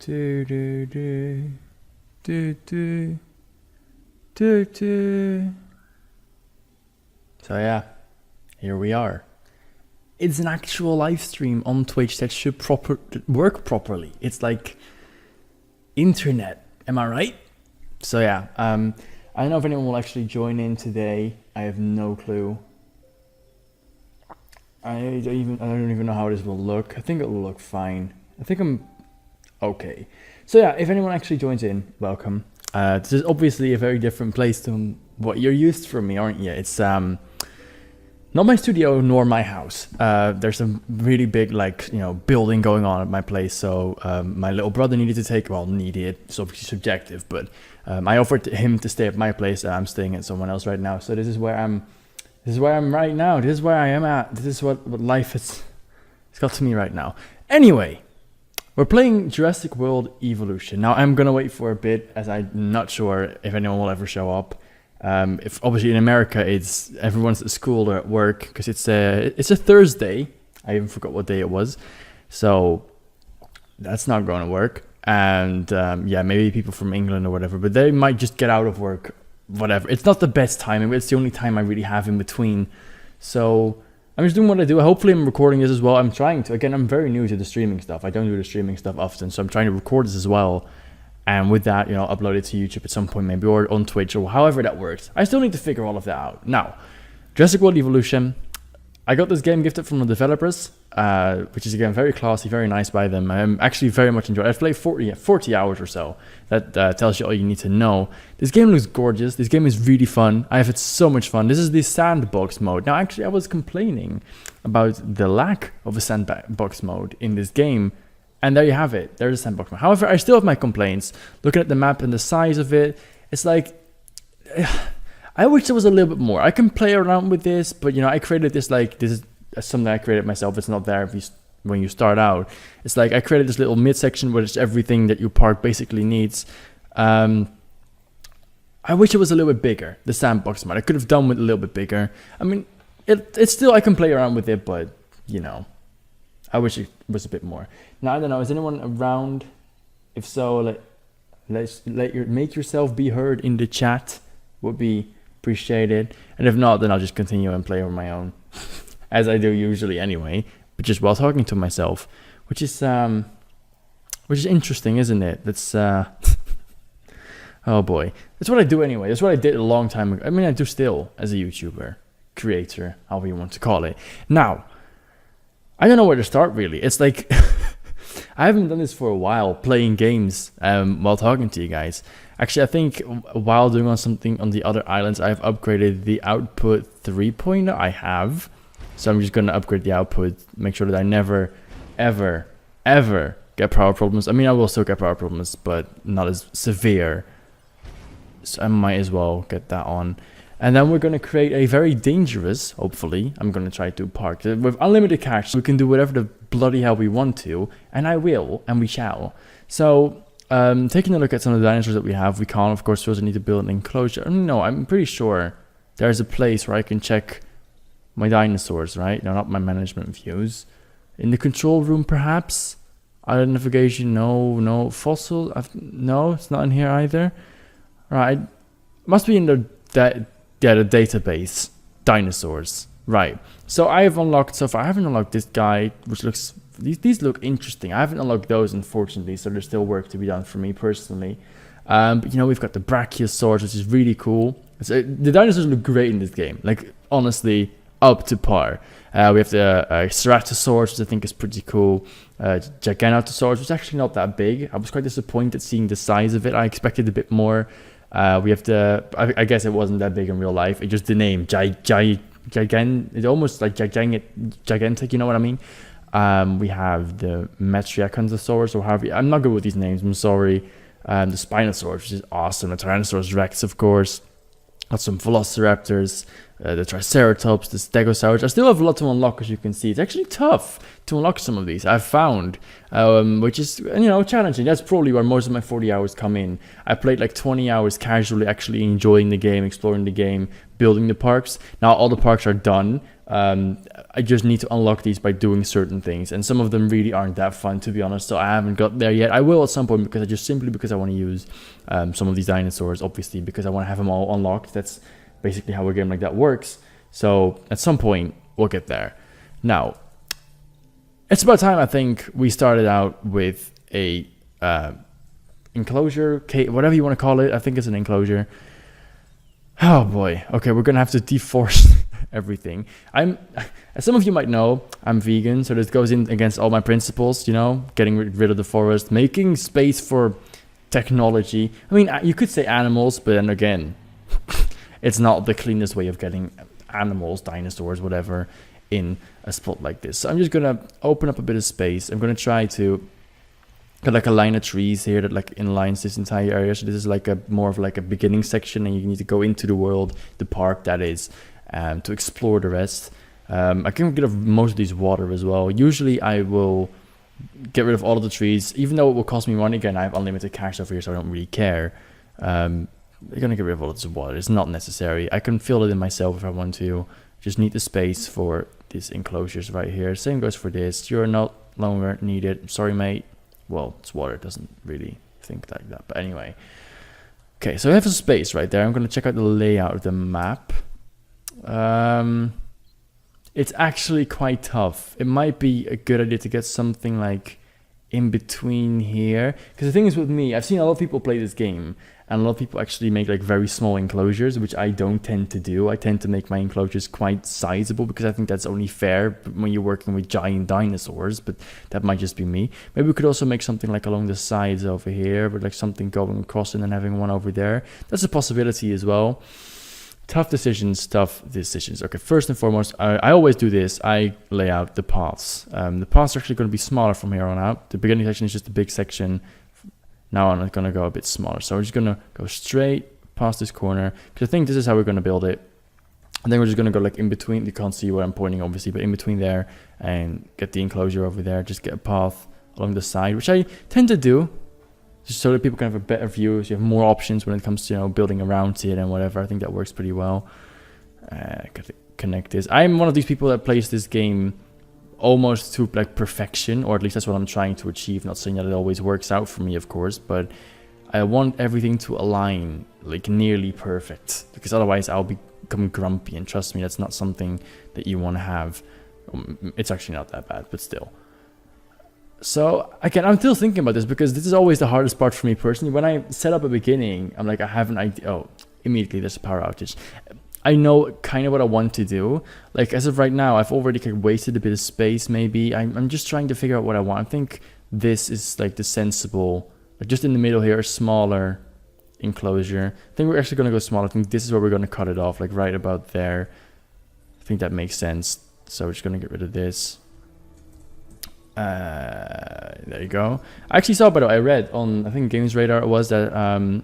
Do, do, do, do, do, do, do. So yeah, here we are. It's an actual live stream on Twitch that should work properly. It's like internet, am I right? So yeah, I don't know if anyone will actually join in today. I have no clue. I don't even know how this will look. I think it will look fine. I think I'm okay. So yeah, if anyone actually joins in, welcome. This is obviously a very different place to what you're used from me, aren't you? It's not my studio nor my house. There's a really big building going on at my place. So my little brother needed, it's obviously subjective, but I offered him to stay at my place. I'm staying at someone else right now. So this is where I'm right now. This is where I am at. This is what life has got to me right now. Anyway, we're playing Jurassic World Evolution. Now I'm gonna wait for a bit, as I'm not sure if anyone will ever show up. If obviously in America everyone's at school or at work, because it's a Thursday. I even forgot what day it was, so that's not going to work. And maybe people from England or whatever, but they might just get out of work. Whatever. It's not the best timing, but it's the only time I really have in between. So I'm just doing what I do. Hopefully I'm recording this as well. I'm trying to. Again, I'm very new to the streaming stuff. I don't do the streaming stuff often, so I'm trying to record this as well. And with that, upload it to YouTube at some point maybe, or on Twitch, or however that works. I still need to figure all of that out. Now, Jurassic World Evolution. I got this game gifted from the developers, which is again very classy, very nice by them. I'm actually very much enjoying it. I've played 40 hours or so. That tells you all you need to know. This game looks gorgeous. This game is really fun. I have had so much fun. This is the Sandbox mode. Now, actually, I was complaining about the lack of a Sandbox mode in this game. And there you have it. There's a Sandbox mode. However, I still have my complaints. Looking at the map and the size of it, it's like... I wish there was a little bit more. I can play around with this, but I created this this is something I created myself. It's not there when you start out. It's like I created this little midsection where it's everything that your park basically needs. I wish it was a little bit bigger, the Sandbox mode. I could have done with a little bit bigger. I mean, it's still, I can play around with it, but I wish it was a bit more. Now, I don't know, is anyone around? If so, make yourself be heard in the chat. Would be appreciated. And if not, then I'll just continue and play on my own, as I do usually anyway, but just while talking to myself, which is interesting, isn't it? That's oh boy, that's what I do anyway. That's what I did a long time ago. I mean, I do still as a YouTuber, creator, however you want to call it. Now, I don't know where to start really. It's like I haven't done this for a while, playing games while talking to you guys. Actually, I think while doing something on the other islands, I've upgraded the output 3.0 I have. So I'm just going to upgrade the output, make sure that I never, ever, ever get power problems. I mean, I will still get power problems, but not as severe. So I might as well get that on. And then we're going to create a very dangerous, hopefully, I'm going to try to park with unlimited cash. So we can do whatever the bloody hell we want to. And I will, and we shall. So... taking a look at some of the dinosaurs that we have, we can't, of course, we also need to build an enclosure. No, I'm pretty sure there's a place where I can check my dinosaurs, right? No, not my management views. In the control room, perhaps? Identification, no. Fossil, no, it's not in here either. Right, must be in the database. Dinosaurs, right. So I have unlocked so far. I haven't unlocked this guy, which looks... These look interesting. I haven't unlocked those, unfortunately, so there's still work to be done for me personally. But we've got the Brachiosaurus, which is really cool. So the dinosaurs look great in this game. Like, honestly, up to par. We have the Ceratosaurus, which I think is pretty cool. Giganotosaurus, which is actually not that big. I was quite disappointed seeing the size of it. I expected a bit more. We have I guess it wasn't that big in real life. It just the name, it's almost like gigantic, you know what I mean? We have the Metriacanthosaurus, or however, I'm not good with these names, I'm sorry. The Spinosaurus, which is awesome. The Tyrannosaurus Rex, of course. Got some Velociraptors, the Triceratops, the Stegosaurus. I still have a lot to unlock, as you can see. It's actually tough to unlock some of these, I've found, which is, challenging. That's probably where most of my 40 hours come in. I played like 20 hours casually, actually enjoying the game, exploring the game, building the parks. Now all the parks are done. I just need to unlock these by doing certain things, and some of them really aren't that fun, to be honest. So I haven't got there yet. I will at some point, because I want to use some of these dinosaurs, obviously, because I want to have them all unlocked. That's basically how a game like that works. So at some point we'll get there. Now it's about time, I think, we started out with a enclosure, whatever you want to call it. I think it's an enclosure. Oh boy. Okay, we're gonna have to deforest everything. As some of you might know, I'm vegan, so this goes in against all my principles, you know, getting rid of the forest, making space for technology. I mean, you could say animals, but then again, it's not the cleanest way of getting animals, dinosaurs, whatever, in a spot like this. So I'm just gonna open up a bit of space. I'm gonna try to got like a line of trees here that like inlines this entire area. So this is like more of like a beginning section, and you need to go into the world, the park that is, to explore the rest. I can get rid of most of these water as well. Usually I will get rid of all of the trees, even though it will cost me money. Again, I have unlimited cash over here, so I don't really care. I'm gonna get rid of all of this water. It's not necessary. I can fill it in myself if I want to. Just need the space for these enclosures right here. Same goes for this. You're no longer needed. Sorry, mate. Well, it's water, it doesn't really think like that. But anyway. Okay, so I have a space right there. I'm going to check out the layout of the map. It's actually quite tough. It might be a good idea to get something like in between here. Because the thing is with me, I've seen a lot of people play this game. And a lot of people actually make like very small enclosures, which I don't tend to do. I tend to make my enclosures quite sizable because I think that's only fair when you're working with giant dinosaurs, but that might just be me. Maybe we could also make something like along the sides over here, with like something going across and then having one over there. That's a possibility as well. Tough decisions. Okay, first and foremost, I always do this. I lay out the paths. The paths are actually going to be smaller from here on out. The beginning section is just a big section. Now I'm going to go a bit smaller. So we're just going to go straight past this corner, because I think this is how we're going to build it. And then we're just going to go like in between. You can't see where I'm pointing, obviously, but in between there, and get the enclosure over there. Just get a path along the side, which I tend to do, just so that people can have a better view. So you have more options when it comes to, you know, building around it and whatever. I think that works pretty well. Connect this. I'm one of these people that plays this game almost to like perfection, or at least that's what I'm trying to achieve. Not saying that it always works out for me, of course, but I want everything to align like nearly perfect, because otherwise I'll become grumpy, and trust me, that's not something that you want to have. It's actually not that bad, but still. So again, I'm still thinking about this, because this is always the hardest part for me personally. When I set up a beginning, I'm like, I have an idea. Oh, immediately there's a power outage. I know kind of what I want to do. Like as of right now, I've already kind of wasted a bit of space. Maybe I'm just trying to figure out what I want. I think this is like the sensible, like just in the middle here, a smaller enclosure. I think we're actually going to go smaller. I think this is where we're going to cut it off, like right about there. I think that makes sense. So we're just going to get rid of this. There you go. I actually saw, by the way, I read on, I think Games Radar, it was that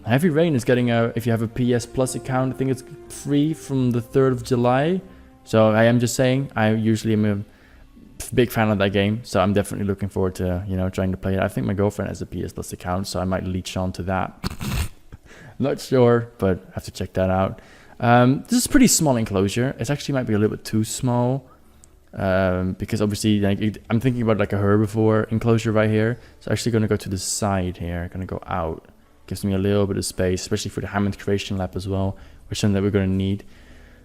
Heavy Rain is getting if you have a PS Plus account, I think it's free from the 3rd of July. So I am just saying, I usually am a big fan of that game, so I'm definitely looking forward to, you know, trying to play it. I think my girlfriend has a PS Plus account, so I might leech on to that. Not sure, but I have to check that out. This is a pretty small enclosure. It actually might be a little bit too small. Because obviously, like, I'm thinking about like a herbivore enclosure right here. So I'm actually going to go to the side here. Going to go out. Gives me a little bit of space, especially for the Hammond Creation Lab as well, which is something that we're going to need.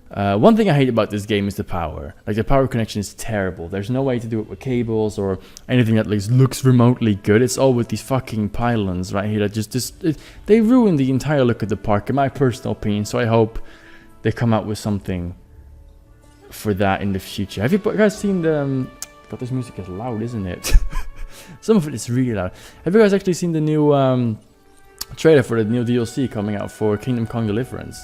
One thing I hate about this game is the power. Like, the power connection is terrible. There's no way to do it with cables or anything that looks remotely good. It's all with these fucking pylons right here that they ruin the entire look of the park, in my personal opinion. So I hope they come out with something for that in the future. Have you guys seen the God, this music is loud, isn't it? Some of it is really loud. Have you guys actually seen the new trailer for the new DLC coming out for Kingdom Come Deliverance?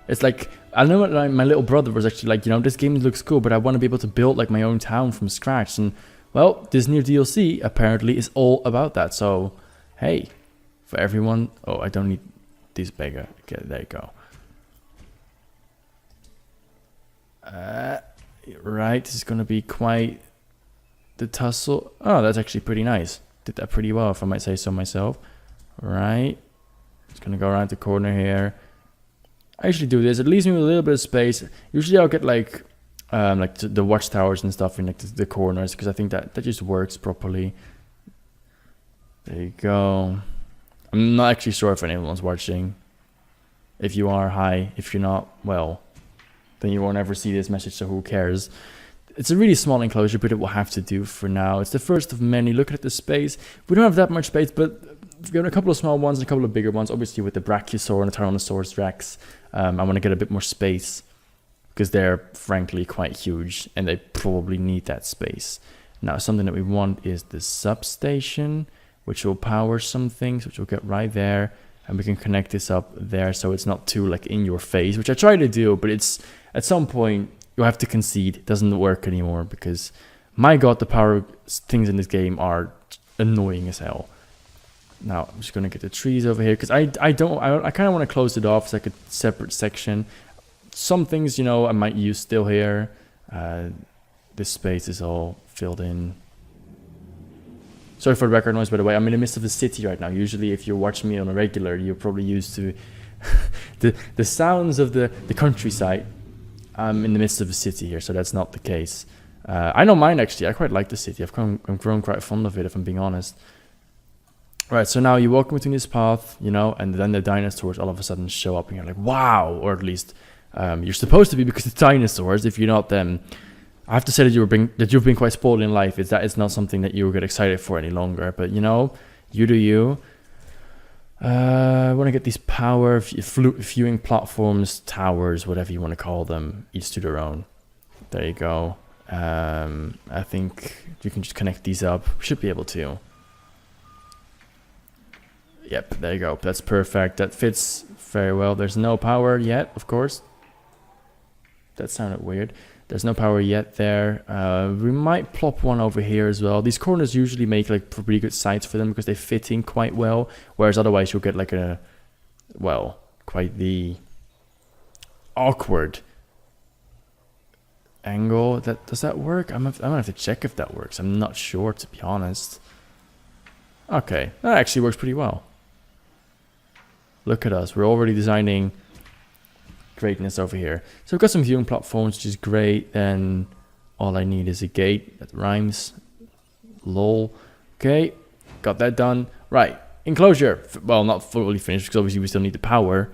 It's like, I know my little brother was actually like, you know, this game looks cool, but I want to be able to build like my own town from scratch. And well, this new DLC apparently is all about that. So hey, for everyone. Oh, I don't need this bigger. Okay, there you go. Right, this is going to be quite the tussle. Oh, that's actually pretty nice. Did that pretty well, if I might say so myself. Right, it's going to go around the corner here. I actually do this. It leaves me with a little bit of space. Usually I'll get like like the watchtowers and stuff in like the corners, because I think that just works properly. There you go. I'm not actually sure if anyone's watching. If you are, hi. If you're not, well, then you won't ever see this message, so who cares? It's a really small enclosure, but it will have to do for now. It's the first of many. Look at the space. We don't have that much space, but we've got a couple of small ones and a couple of bigger ones. Obviously, with the Brachiosaur and the Tyrannosaurus Rex, I want to get a bit more space because they're frankly quite huge and they probably need that space. Now, something that we want is the substation, which will power some things, which we'll get right there. And we can connect this up there so it's not too like in your face, which I try to do, but it's at some point you have to concede. It doesn't work anymore because, my God, the power things in this game are annoying as hell. Now, I'm just going to get the trees over here because I kind of want to close it off as like a separate section. Some things, you know, I might use still here. This space is all filled in. Sorry for the background noise, by the way. I'm in the midst of the city right now. Usually, if you're watching me on a regular, you're probably used to the sounds of the countryside. I'm in the midst of a city here, so that's not the case. I don't mind, actually. I quite like the city. I've grown quite fond of it, if I'm being honest. Right, so now you walk between this path, you know, and then the dinosaurs all of a sudden show up, and you're like, wow! Or at least you're supposed to be, because the dinosaurs. If you're not, then I have to say that you've been quite spoiled in life. It's not something that you get excited for any longer. But, you know, you do you. I want to get these power viewing platforms, towers, whatever you want to call them, each to their own. There you go. I think you can just connect these up. We should be able to. Yep, there you go. That's perfect. That fits very well. There's no power yet, of course. That sounded weird. There's no power yet there. We might plop one over here as well. These corners usually make like pretty good sites for them because they fit in quite well. Whereas otherwise you'll get like quite the awkward angle. Does that work? I'm gonna have to check if that works. I'm not sure, to be honest. Okay, that actually works pretty well. Look at us. We're already designing greatness over here. So we've got some viewing platforms, which is great. Then all I need is a gate that rhymes. Lol. Okay, got that done. Right, enclosure. Well, not fully finished because obviously we still need the power.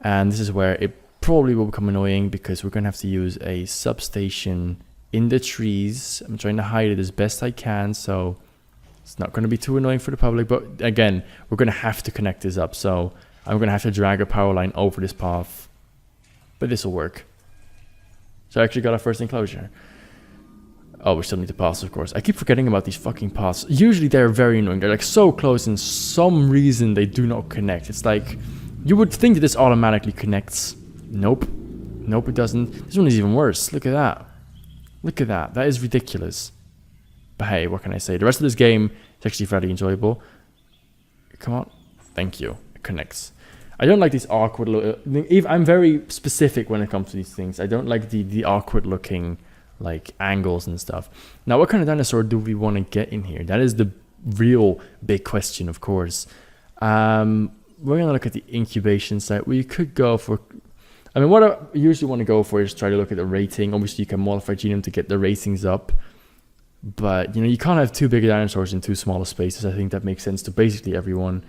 And this is where it probably will become annoying because we're gonna have to use a substation in the trees. I'm trying to hide it as best I can, so it's not gonna be too annoying for the public. But again, we're gonna have to connect this up. So I'm gonna have to drag a power line over this path. But this will work. So I actually got our first enclosure. Oh, we still need the paths, of course. I keep forgetting about these fucking paths. Usually they're very annoying. They're like so close and some reason they do not connect. It's like, you would think that this automatically connects. Nope. Nope, it doesn't. This one is even worse. Look at that. Look at that. That is ridiculous. But hey, what can I say? The rest of this game is actually fairly enjoyable. Come on. Thank you. It connects. I don't like these awkward I'm very specific when it comes to these things. I don't like the awkward looking like angles and stuff. Now, what kind of dinosaur do we want to get in here? That is the real big question, of course. We're gonna look at the incubation site. We could go for, I mean, what I usually want to go for is try to look at the rating. Obviously, you can modify genome to get the ratings up, but you know, you can't have too big dinosaurs in too small spaces. I think that makes sense to basically everyone.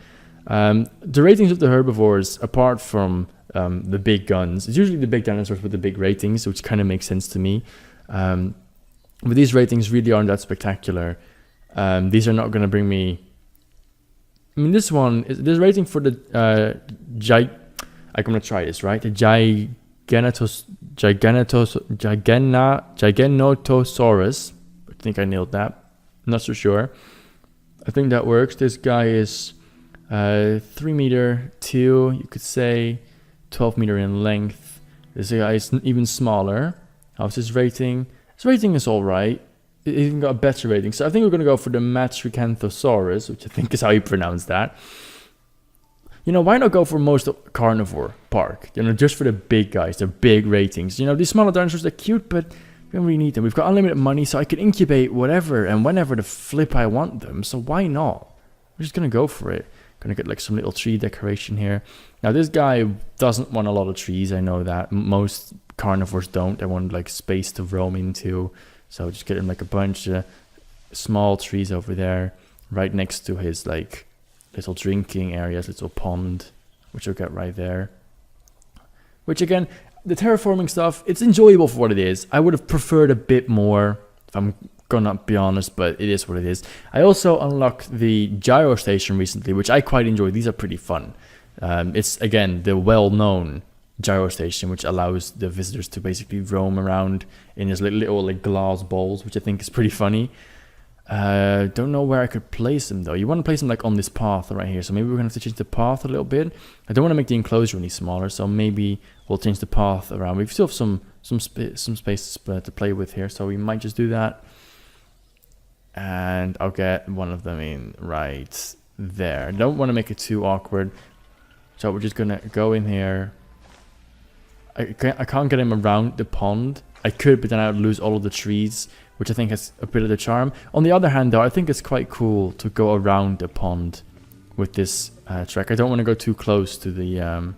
The ratings of the herbivores, apart from the big guns, it's usually the big dinosaurs with the big ratings, which kind of makes sense to me. But these ratings really aren't that spectacular. These are not going to bring me. I mean, this rating for the I'm going to try this, right? The Giganotosaurus. I think I nailed that. I'm not so sure. I think that works. This guy is 3 meter 2, you could say, 12 meter in length. This guy is even smaller. How's his rating? His rating is all right. It even got a better rating. So I think we're going to go for the Matricanthosaurus, which I think is how you pronounce that. You know, why not go for most carnivore park? You know, just for the big guys, the big ratings. You know, these smaller dinosaurs are cute, but we don't really need them. We've got unlimited money, so I can incubate whatever and whenever the flip I want them. So why not? We're just going to go for it. Gonna get like some little tree decoration here. Now this guy doesn't want a lot of trees. I know that most carnivores don't. They want like space to roam into. So just get him like a bunch of small trees over there, right next to his like little drinking areas, little pond, which you'll get right there. Which again, the terraforming stuff, it's enjoyable for what it is. I would have preferred a bit more, if I'm gonna be honest, but it is what it is. I also unlocked the gyro station recently, which I quite enjoy. These are pretty fun. It's again the well-known gyro station, which allows the visitors to basically roam around in his little like glass balls, which I think is pretty funny. Don't know where I could place him though. You want to place him like on this path right here, so maybe we're gonna have to change the path a little bit. I don't want to make the enclosure any smaller, so maybe we'll change the path around. We still have some space to play with here, so we might just do that. And I'll get one of them in right there. Don't want to make it too awkward, so we're just gonna go in here. I can't get him around the pond. I could, but then I would lose all of the trees, which I think has a bit of the charm. On the other hand, though, I think it's quite cool to go around the pond with this track. I don't want to go too close to the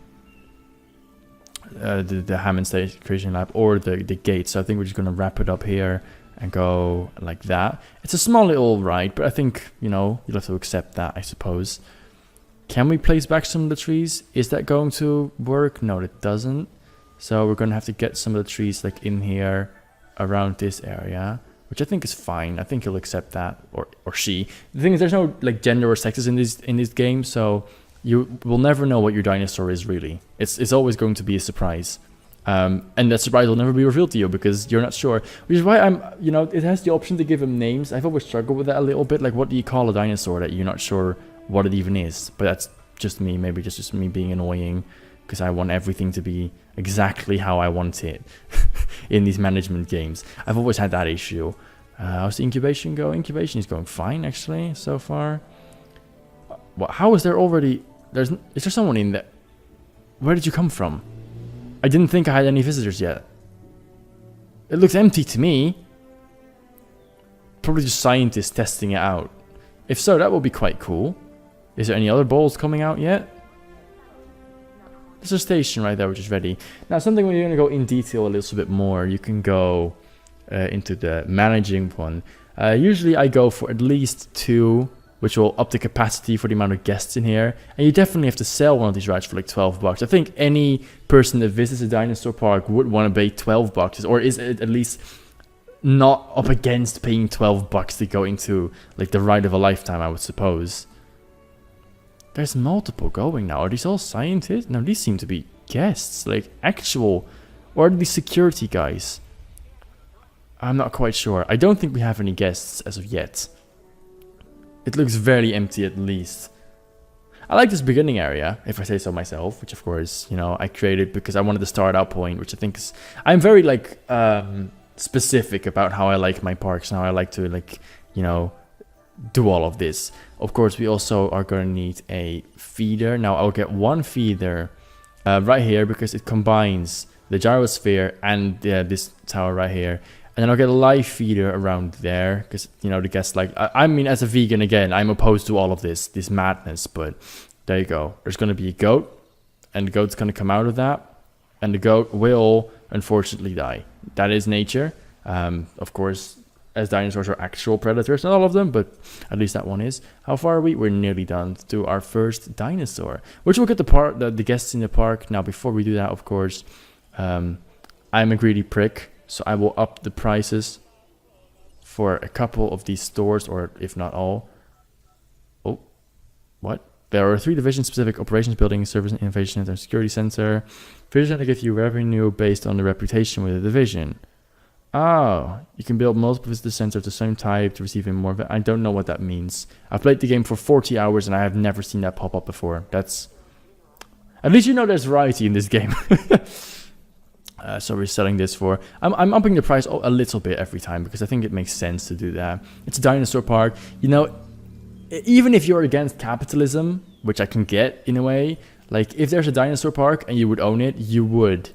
Hammond Station Lab or the gate, so I think we're just going to wrap it up here and go like that. It's a small little ride, but I think, you know, you'll have to accept that, I suppose. Can we place back some of the trees? Is that going to work? No, it doesn't. So we're going to have to get some of the trees like in here around this area, which I think is fine. I think he'll accept that, or she. The thing is, there's no like gender or sexes in this game, so you will never know what your dinosaur is really. It's always going to be a surprise. And that surprise will never be revealed to you because you're not sure. Which is why it has the option to give him names. I've always struggled with that a little bit. Like, what do you call a dinosaur that you're not sure what it even is? But that's just me, maybe just me being annoying, because I want everything to be exactly how I want it in these management games. I've always had that issue. How's the incubation go? Incubation is going fine, actually, so far. How is there already... Is there someone in there? Where did you come from? I didn't think I had any visitors yet. It looks empty to me. Probably just scientists testing it out. If so, that will be quite cool. Is there any other balls coming out yet? There's a station right there which is ready. Now, something when you're going to go in detail a little bit more, you can go into the managing one. Usually I go for at least 2, which will up the capacity for the amount of guests in here. And you definitely have to sell one of these rides for like $12. I think any person that visits a dinosaur park would want to pay $12, or is it at least not up against paying $12 to go into like the ride of a lifetime, I would suppose. There's multiple going now. Are these all scientists? No, these seem to be guests, like actual, or are these security guys? I'm not quite sure. I don't think we have any guests as of yet. It looks very empty at least. I like this beginning area, if I say so myself, which of course, you know, I created because I wanted the start out point, which I think is... I'm very like specific about how I like my parks and how I like to like, you know, do all of this. Of course, we also are going to need a feeder. Now I'll get one feeder right here because it combines the gyrosphere and this tower right here. And then I'll get a live feeder around there because, you know, the guests like... I mean, as a vegan, again, I'm opposed to all of this madness. But there you go. There's going to be a goat. And the goat's going to come out of that. And the goat will, unfortunately, die. That is nature. Of course, as dinosaurs are actual predators. Not all of them, but at least that one is. How far are we? We're nearly done to our first dinosaur. Which will get the guests in the park. Now, before we do that, of course, I'm a greedy prick. So I will up the prices for a couple of these stores, or if not all. Oh, what? There are 3 division-specific operations buildings, service and innovation center, security center. Division to give you revenue based on the reputation with the division. Oh, you can build multiple visitor centers of the same type to receive more. I don't know what that means. I've played the game for 40 hours and I have never seen that pop up before. That's... At least you know there's variety in this game. So we're selling this for... I'm upping the price a little bit every time because I think it makes sense to do that. It's a dinosaur park. You know, even if you're against capitalism, which I can get in a way, like if there's a dinosaur park and you would own it, you would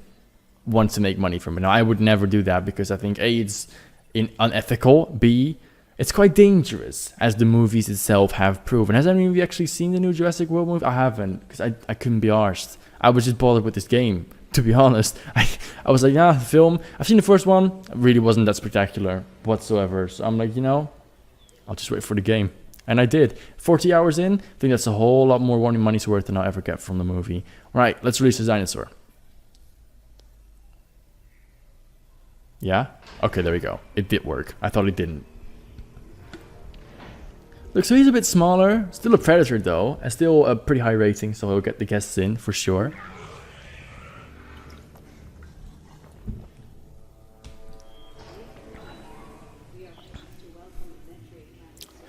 want to make money from it. Now, I would never do that because I think A, it's unethical. B, it's quite dangerous, as the movies itself have proven. Has anyone of you actually seen the new Jurassic World movie? I haven't, because I couldn't be arsed. I was just bothered with this game. to be honest. I was like, yeah, the film, I've seen the first one, it really wasn't that spectacular whatsoever. So I'm like, you know, I'll just wait for the game. And I did. 40 hours in, I think that's a whole lot more money's worth than I'll ever get from the movie. Right, let's release the dinosaur. Yeah? Okay, there we go. It did work. I thought it didn't. Look, so he's a bit smaller. Still a predator though. And still a pretty high rating, so he'll get the guests in for sure.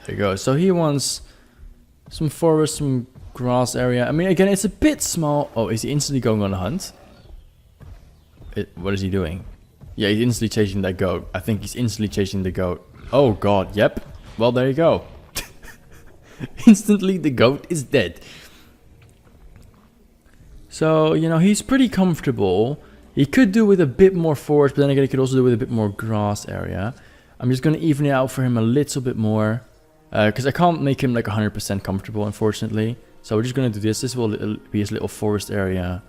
There you go. So he wants some forest, some grass area. I mean, again, it's a bit small. Oh, is he instantly going on a hunt? What is he doing? Yeah, he's instantly chasing that goat. I think he's instantly chasing the goat. Oh god, yep. Well, there you go. Instantly, the goat is dead. So, you know, he's pretty comfortable. He could do with a bit more forest, but then again, he could also do with a bit more grass area. I'm just going to even it out for him a little bit more. Because I can't make him like 100% comfortable, unfortunately. So we're just going to do this. This will be his little forest area.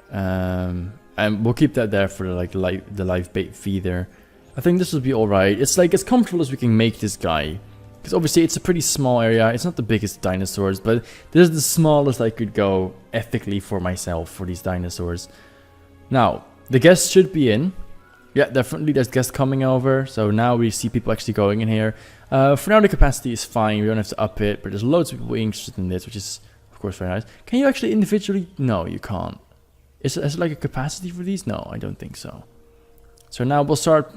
And we'll keep that there for like the live bait feeder. I think this will be alright. It's like as comfortable as we can make this guy. Because obviously it's a pretty small area. It's not the biggest dinosaurs, but this is the smallest I could go ethically for myself for these dinosaurs. Now, the guests should be in. Yeah, definitely there's guests coming over. So now we see people actually going in here. For now the capacity is fine. We don't have to up it, but there's loads of people interested in this, which is of course very nice. Can you actually individually? No, you can't. Is it like a capacity for these? No, I don't think so. So now we'll start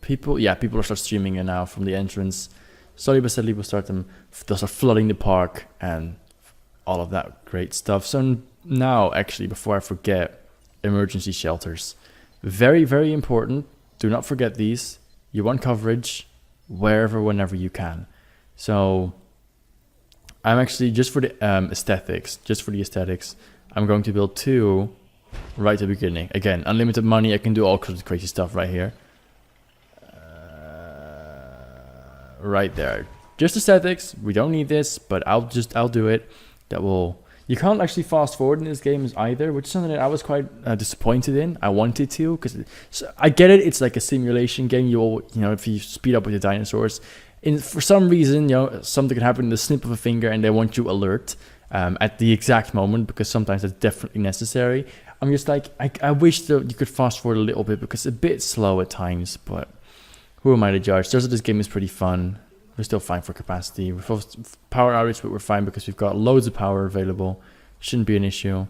people. Yeah, people will start streaming in now from the entrance. Slowly but steadily we'll start they'll start flooding the park and all of that great stuff. So now, actually, before I forget, emergency shelters. Very, very important. Do not forget these. You want coverage wherever, whenever you can. So I'm actually, just for the aesthetics, I'm going to build 2 right at the beginning. Again, unlimited money. I can do all kinds of crazy stuff right here. Right there. Just aesthetics. We don't need this, but I'll do it. That will... You can't actually fast forward in this game either, which is something that I was quite disappointed in. I wanted to, because I get it. It's like a simulation game. You know, if you speed up with the dinosaurs, for some reason, you know, something can happen in the snip of a finger, and they want you alert at the exact moment, because sometimes that's definitely necessary. I'm just like, I wish that you could fast forward a little bit, because it's a bit slow at times, but who am I to judge? Just that this game is pretty fun. We're still fine for capacity. We've power outage, but we're fine because we've got loads of power available. Shouldn't be an issue.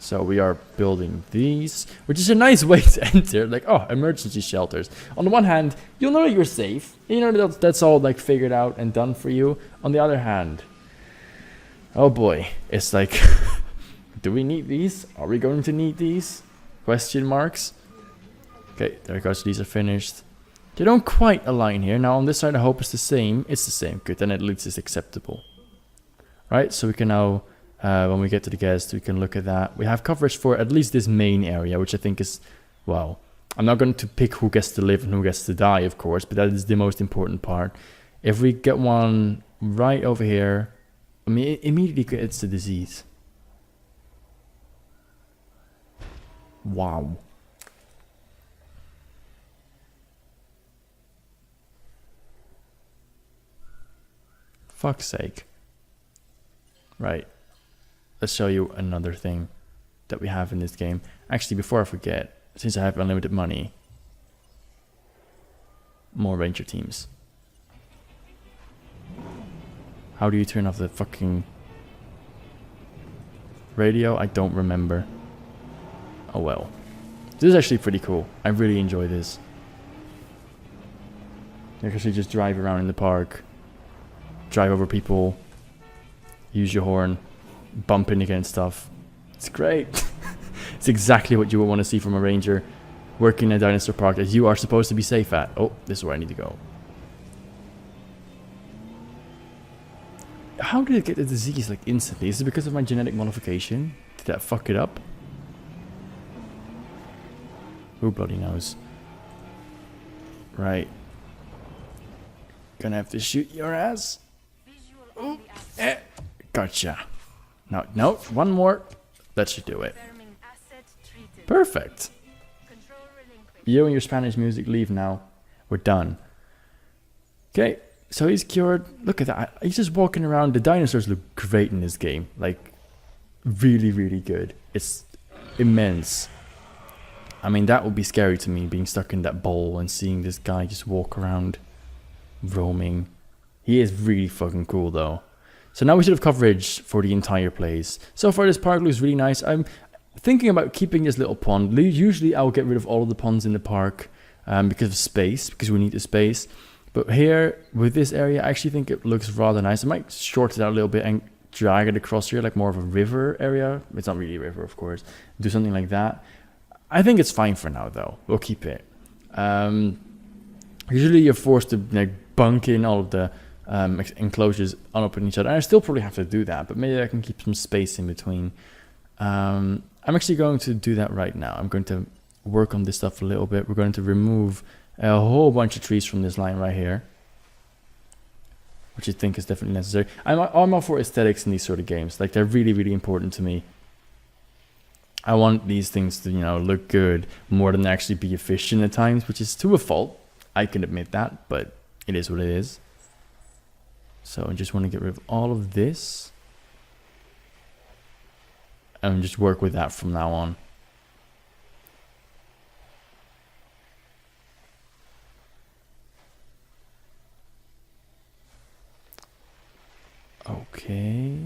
So we are building these, which is a nice way to enter. Like, oh, emergency shelters. On the one hand, you'll know that you're safe. You know that's all like figured out and done for you. On the other hand, oh boy, it's like, do we need these? Are we going to need these? Question marks. Okay, there we go. So these are finished. They don't quite align here. Now on this side I hope it's the same. It's the same. Good, then at least it's acceptable. Right, so we can now, when we get to the guests, we can look at that. We have coverage for at least this main area, which I think is, well, I'm not going to pick who gets to live and who gets to die, of course, but that is the most important part. If we get one right over here, I mean, it immediately gets the disease. Wow. Fuck's sake. Right. Let's show you another thing that we have in this game. Actually, before I forget, since I have unlimited money, more ranger teams. How do you turn off the fucking radio? I don't remember. Oh well. This is actually pretty cool. I really enjoy this. You can actually just drive around in the park. Drive over people, use your horn, bumping against stuff. It's great. It's exactly what you would want to see from a ranger working in a dinosaur park that you are supposed to be safe at. Oh, this is where I need to go. How did it get the disease like instantly? Is it because of my genetic modification? Did that fuck it up? Who bloody knows? Right. Gonna have to shoot your ass. Ooh, gotcha. No, one more. That should do it. Perfect. You and your Spanish music leave now. We're done. Okay, so he's cured. Look at that. He's just walking around. The dinosaurs look great in this game. Like, really, really good. It's immense. I mean, that would be scary to me, being stuck in that bowl and seeing this guy just walk around, roaming. He is really fucking cool, though. So now we should have coverage for the entire place. So far, this park looks really nice. I'm thinking about keeping this little pond. Usually, I'll get rid of all of the ponds in the park because of space, because we need the space. But here, with this area, I actually think it looks rather nice. I might shorten it out a little bit and drag it across here, like more of a river area. It's not really a river, of course. Do something like that. I think it's fine for now, though. We'll keep it. Usually you're forced to like bunk in all of the enclosures on up in each other. And I still probably have to do that, but maybe I can keep some space in between. I'm actually going to do that right now. I'm going to work on this stuff a little bit. We're going to remove a whole bunch of trees from this line right here, which I think is definitely necessary. I'm all for aesthetics in these sort of games. Like, they're really, really important to me. I want these things to, look good more than actually be efficient at times, which is to a fault. I can admit that, but it is what it is. So I just want to get rid of all of this and just work with that from now on. Okay.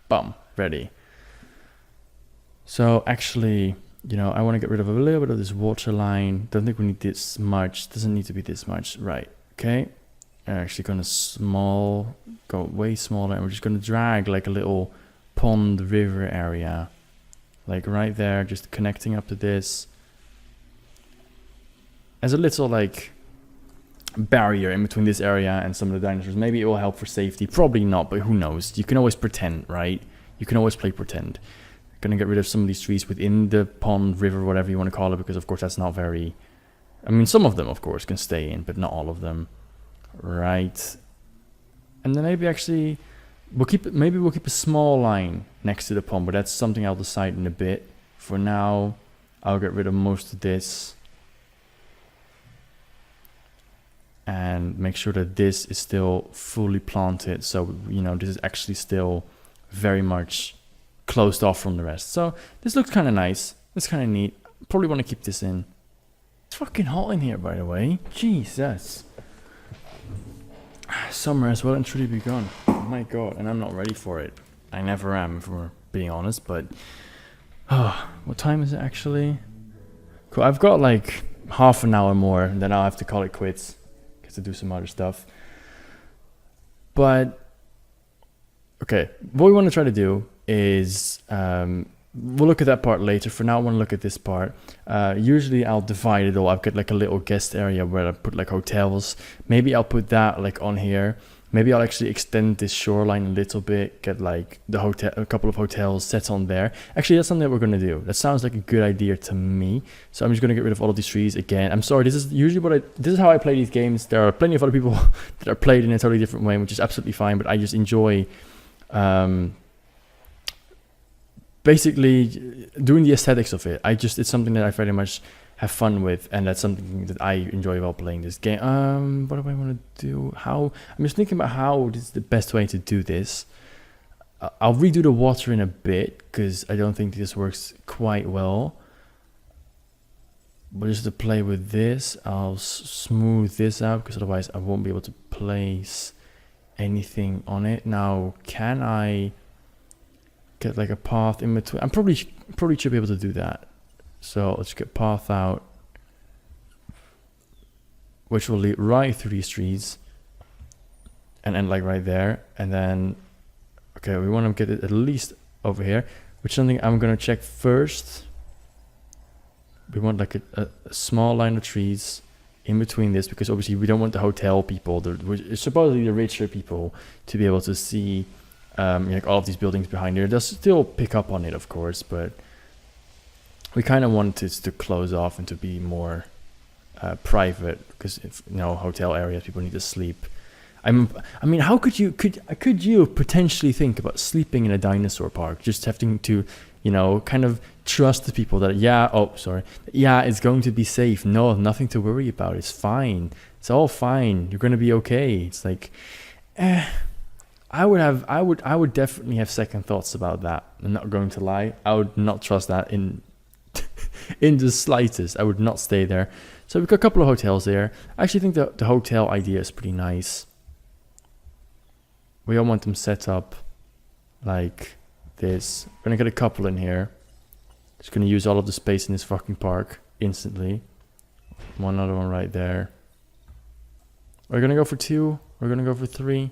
Bum, ready. So actually, I want to get rid of a little bit of this water line. Don't think we need this much. Doesn't need to be this much. Right, okay. I'm actually going to go way smaller, and we're just going to drag like a little pond river area. Like right there, just connecting up to this. As a little like barrier in between this area and some of the dinosaurs. Maybe it will help for safety. Probably not, but who knows? You can always pretend, right? You can always play pretend. Gonna get rid of some of these trees within the pond, river, whatever you want to call it, because of course that's not very... I mean, some of them, of course, can stay in, but not all of them. Right. And then maybe actually... we'll keep a small line next to the pond, but that's something I'll decide in a bit. For now, I'll get rid of most of this. And make sure that this is still fully planted. So, this is actually still very much closed off from the rest. So this looks kind of nice. It's kind of neat. Probably want to keep this in. It's fucking hot in here, by the way. Jesus. Summer has well and truly begun. Oh my god, and I'm not ready for it. I never am, if we're being honest, but... what time is it actually? Cool, I've got like half an hour more, and then I'll have to call it quits. To do some other stuff. But okay, what we want to try to do is we'll look at that part later. For now, I want to look at this part. Usually I'll divide it all. I've got like a little guest area where I put like hotels. Maybe I'll put that like on here. Maybe I'll actually extend this shoreline a little bit, get like a couple of hotels set on there. Actually, that's something that we're going to do. That sounds like a good idea to me. So I'm just going to get rid of all of these trees again. I'm sorry, this is how I play these games. There are plenty of other people that are played in a totally different way, which is absolutely fine, but I just enjoy basically doing the aesthetics of it. It's something that I very much have fun with, and that's something that I enjoy while playing this game. What do I want to do? I'm just thinking about how this is the best way to do this. I'll redo the water in a bit, because I don't think this works quite well. But just to play with this, I'll smooth this out, because otherwise I won't be able to place anything on it. Now, can I get like a path in between? I probably should be able to do that. So let's get path out, which will lead right through these trees and end like right there. And then, okay, we want to get it at least over here, which is something I'm going to check first. We want like a small line of trees in between this, because obviously we don't want the hotel people, supposedly the richer people, to be able to see like all of these buildings behind here. They'll still pick up on it, of course, but we kind of want it to close off and to be more private, because if hotel areas, people need to sleep. I mean, how could you potentially think about sleeping in a dinosaur park? Just having to, kind of trust the people that it's going to be safe. No, nothing to worry about. It's fine. It's all fine. You're gonna be okay. It's like, I would definitely have second thoughts about that. I'm not going to lie. I would not trust that in the slightest. I would not stay there. So we've got a couple of hotels there. I actually think the hotel idea is pretty nice. We all want them set up like this. We're gonna get a couple in here. Just gonna use all of the space in this fucking park instantly. One other one right there. We're gonna go for 2. We're gonna go for 3.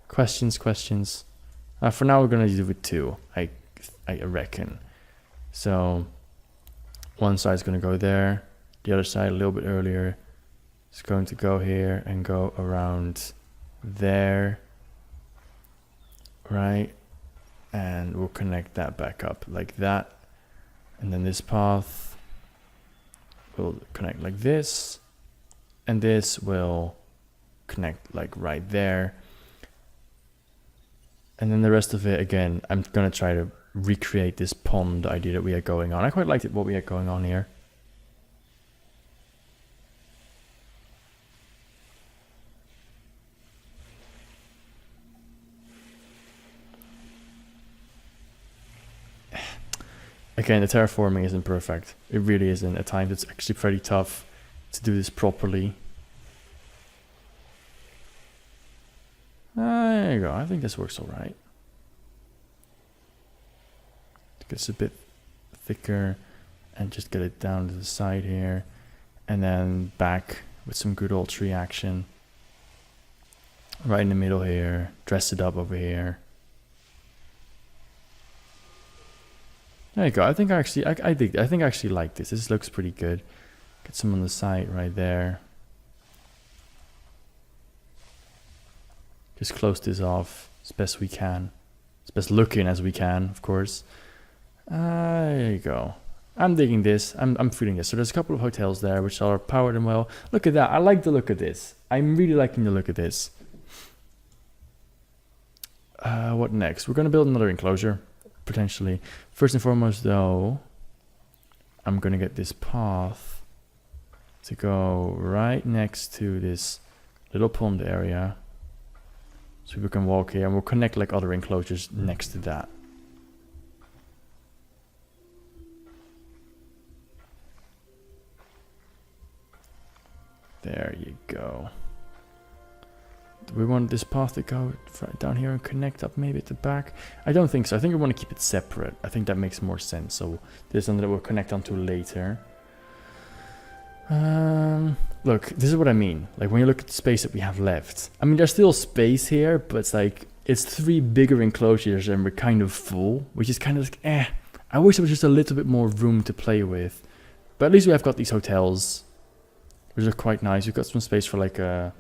Questions. For now, we're gonna do it with 2. I reckon. So one side's gonna go there. The other side a little bit earlier. It's going to go here and go around there. Right, and we'll connect that back up like that, and then this path will connect like this, and this will connect like right there, and then the rest of it, again, I'm gonna try to recreate this pond idea that we had going on. I quite liked what we had going on here. Again, the terraforming isn't perfect. It really isn't. At times it's actually pretty tough to do this properly. There you go. I think this works alright. It gets a bit thicker and just get it down to the side here. And then back with some good old tree action. Right in the middle here. Dress it up over here. There you go. I think I actually like this. This looks pretty good. Get some on the side right there. Just close this off as best we can. As best looking as we can, of course. There you go. I'm digging this. I'm feeling this. So there's a couple of hotels there which are powered and well. Look at that. I like the look of this. I'm really liking the look of this. What next? We're going to build another enclosure. Potentially. First and foremost though, I'm gonna get this path to go right next to this little pond area, so we can walk here, and we'll connect like other enclosures next to that. There you go. Do we want this path to go down here and connect up maybe at the back? I don't think so. I think we want to keep it separate. I think that makes more sense. So this one that we'll connect onto later. Look, this is what I mean. Like when you look at the space that we have left. I mean, there's still space here, but it's like, it's 3 bigger enclosures and we're kind of full, which is kind of like, I wish there was just a little bit more room to play with. But at least we have got these hotels, which are quite nice. We've got some space for like a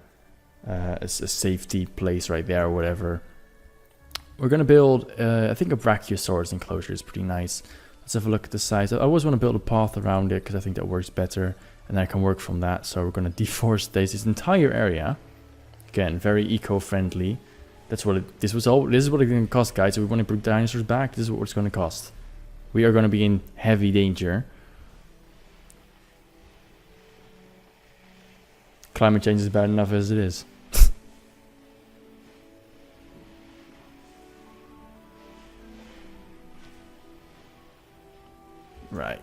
safety place right there or whatever. We're gonna build I think a brachiosaurus enclosure is pretty nice. Let's have a look at the size. I always want to build a path around it because I think that works better, and I can work from that. So we're gonna deforestate this entire area. Again, very eco-friendly. That's what this is what it's gonna cost, guys. If we want to bring dinosaurs back, this is what it's gonna cost. We are gonna be in heavy danger. Climate change is bad enough as it is. Right.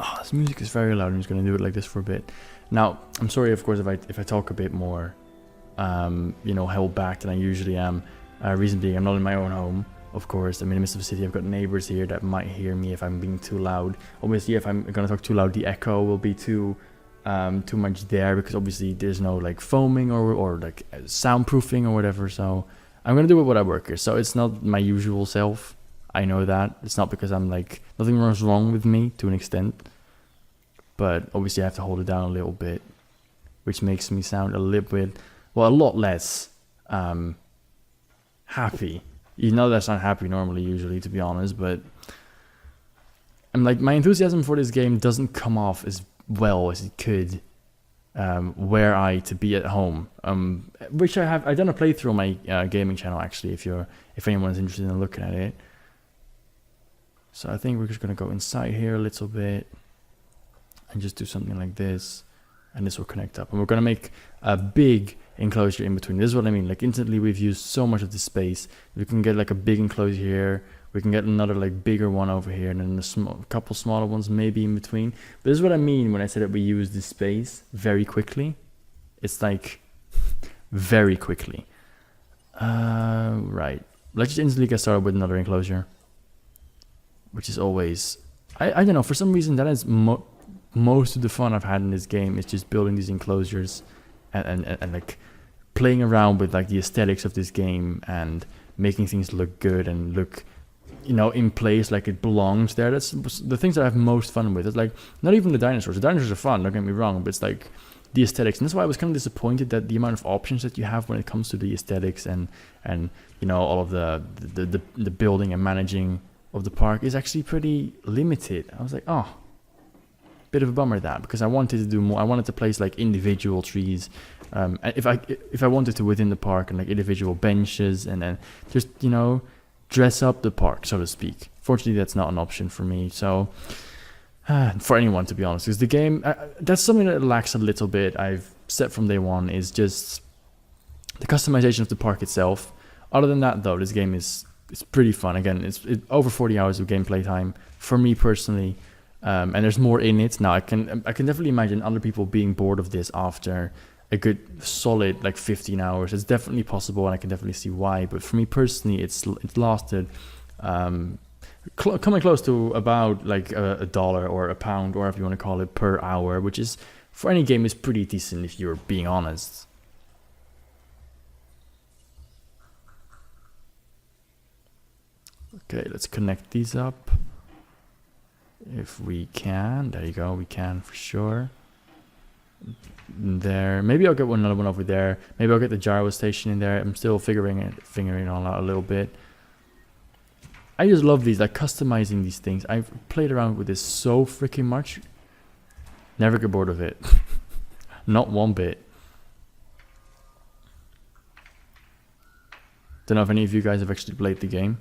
Oh, this music is very loud. I'm just gonna do it like this for a bit. Now, I'm sorry, of course, if I talk a bit more, held back than I usually am. Reason being, I'm not in my own home, of course. I'm in the midst of the city. I've got neighbors here that might hear me if I'm being too loud. Obviously, if I'm gonna talk too loud, the echo will be too much there, because obviously there's no like foaming or like soundproofing or whatever. So I'm gonna do it what I work here. So it's not my usual self. I know that. It's not because I'm like, nothing was wrong with me to an extent, but obviously I have to hold it down a little bit, which makes me sound a little bit, well, a lot less happy. You know that's not happy normally, usually, to be honest, but I'm like, my enthusiasm for this game doesn't come off as well as it could were I to be at home, which I've done a playthrough on my gaming channel actually, if anyone's interested in looking at it. So I think we're just gonna go inside here a little bit and just do something like this, and this will connect up, and we're gonna make a big enclosure in between. This is what I mean, like instantly we've used so much of the space. We can get like a big enclosure here, we can get another like bigger one over here, and then a couple smaller ones maybe in between. But this is what I mean when I say that we use this space very quickly. It's like very quickly. Right, let's just instantly get started with another enclosure, which is always, I don't know, for some reason that is most of the fun I've had in this game, is just building these enclosures and like playing around with like the aesthetics of this game and making things look good and look, you know, in place like it belongs there. That's the things that I have most fun with. It's like not even the dinosaurs are fun, don't get me wrong, but it's like the aesthetics. And that's why I was kind of disappointed that the amount of options that you have when it comes to the aesthetics and you know, all of the building and managing of the park is actually pretty limited. I was like, oh, bit of a bummer that, because I wanted to do more. I wanted to place like individual trees, if I wanted to, within the park, and like individual benches, and then just, you know, dress up the park, so to speak. Fortunately, that's not an option for me. So for anyone, to be honest, because the game, that's something that lacks a little bit. I've said from day one, is just the customization of the park itself. Other than that, though, this game is, it's pretty fun. Again, it's over 40 hours of gameplay time for me personally, and there's more in it. Now I can definitely imagine other people being bored of this after a good solid like 15 hours. It's definitely possible, and I can definitely see why. But for me personally, it's lasted coming close to about like $1 or £1, or whatever you want to call it, per hour, which is, for any game, is pretty decent if you're being honest. Okay, let's connect these up if we can. There you go, we can for sure. There, maybe I'll get another one over there. Maybe I'll get the gyro station in there. I'm still figuring it all out a little bit. I just love these, like customizing these things. I've played around with this so freaking much. Never get bored of it. Not one bit. Don't know if any of you guys have actually played the game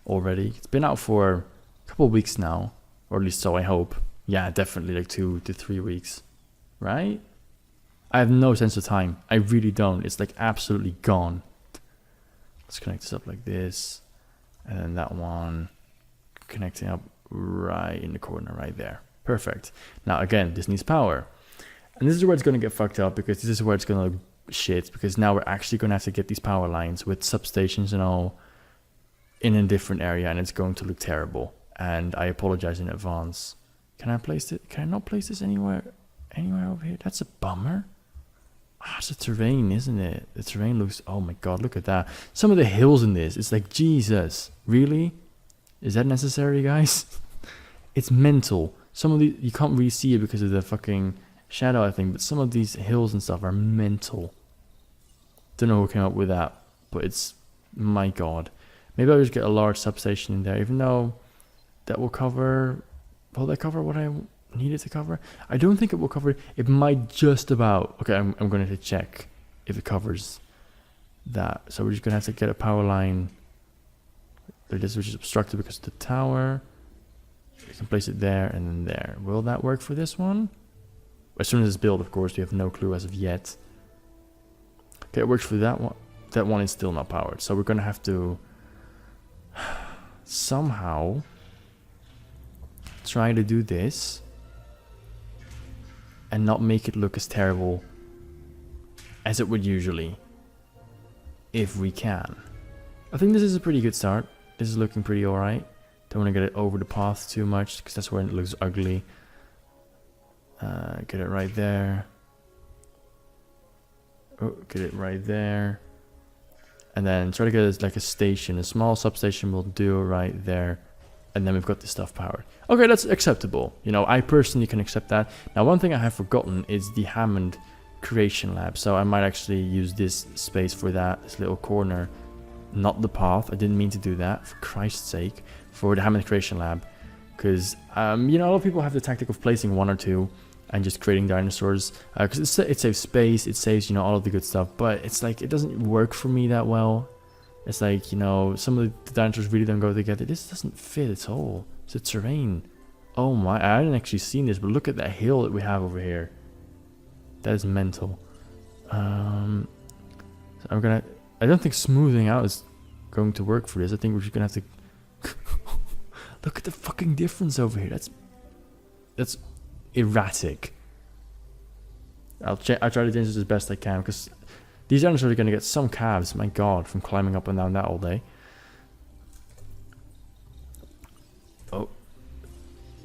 already. It's been out for a couple of weeks now, or at least so I hope. Yeah, definitely like 2 to 3 weeks, right? I have no sense of time. I really don't. It's like absolutely gone. Let's connect this up like this, and then that one connecting up right in the corner right there. Perfect. Now again, this needs power, and this is where it's going to get fucked up, because this is where it's going to look shit, because now we're actually going to have to get these power lines with substations and all in a different area, and it's going to look terrible, and I apologize in advance. Can I place it? Can I not place this anywhere over here? That's a bummer. It's the terrain, isn't it? The terrain looks, oh my god, look at that. Some of the hills in this, it's like, Jesus, really? Is that necessary, guys? It's mental. Some of these, you can't really see it because of the fucking shadow, I think, but some of these hills and stuff are mental. Don't know who came up with that, but it's, my god. Maybe I'll just get a large substation in there, even though that will cover, will that cover what I need it to cover? I don't think it will cover it. It might just about. Okay, I'm going to check if it covers that. So we're just going to have to get a power line like this, which is obstructed because of the tower. You can place it there and then there. Will that work for this one? As soon as it's built, of course, we have no clue as of yet. Okay, it works for that one. That one is still not powered, so we're going to have to somehow try to do this and not make it look as terrible as it would usually, if we can. I think this is a pretty good start. This is looking pretty alright. Don't want to get it over the path too much, because that's where it looks ugly. Get it right there. Oh, get it right there. And then try to get like a station, a small substation will do right there. And then we've got this stuff powered. Okay, that's acceptable. You know, I personally can accept that. Now, one thing I have forgotten is the Hammond Creation Lab. So I might actually use this space for that, this little corner. Not the path. I didn't mean to do that, for Christ's sake. For the Hammond Creation Lab. Because, you know, a lot of people have the tactic of placing one or two and just creating dinosaurs, because it saves space, it saves, you know, all of the good stuff, but it's like it doesn't work for me that well. It's like, you know, some of the dinosaurs really don't go together. This doesn't fit at all. It's the terrain. Oh my, I hadn't actually seen this, but look at that hill that we have over here. That is mental. So I don't think smoothing out is going to work for this. I think we're just gonna have to look at the fucking difference over here. That's erratic. I'll try to change this as best I can, because these dinosaurs are gonna get some calves, my god, from climbing up and down that all day. Oh,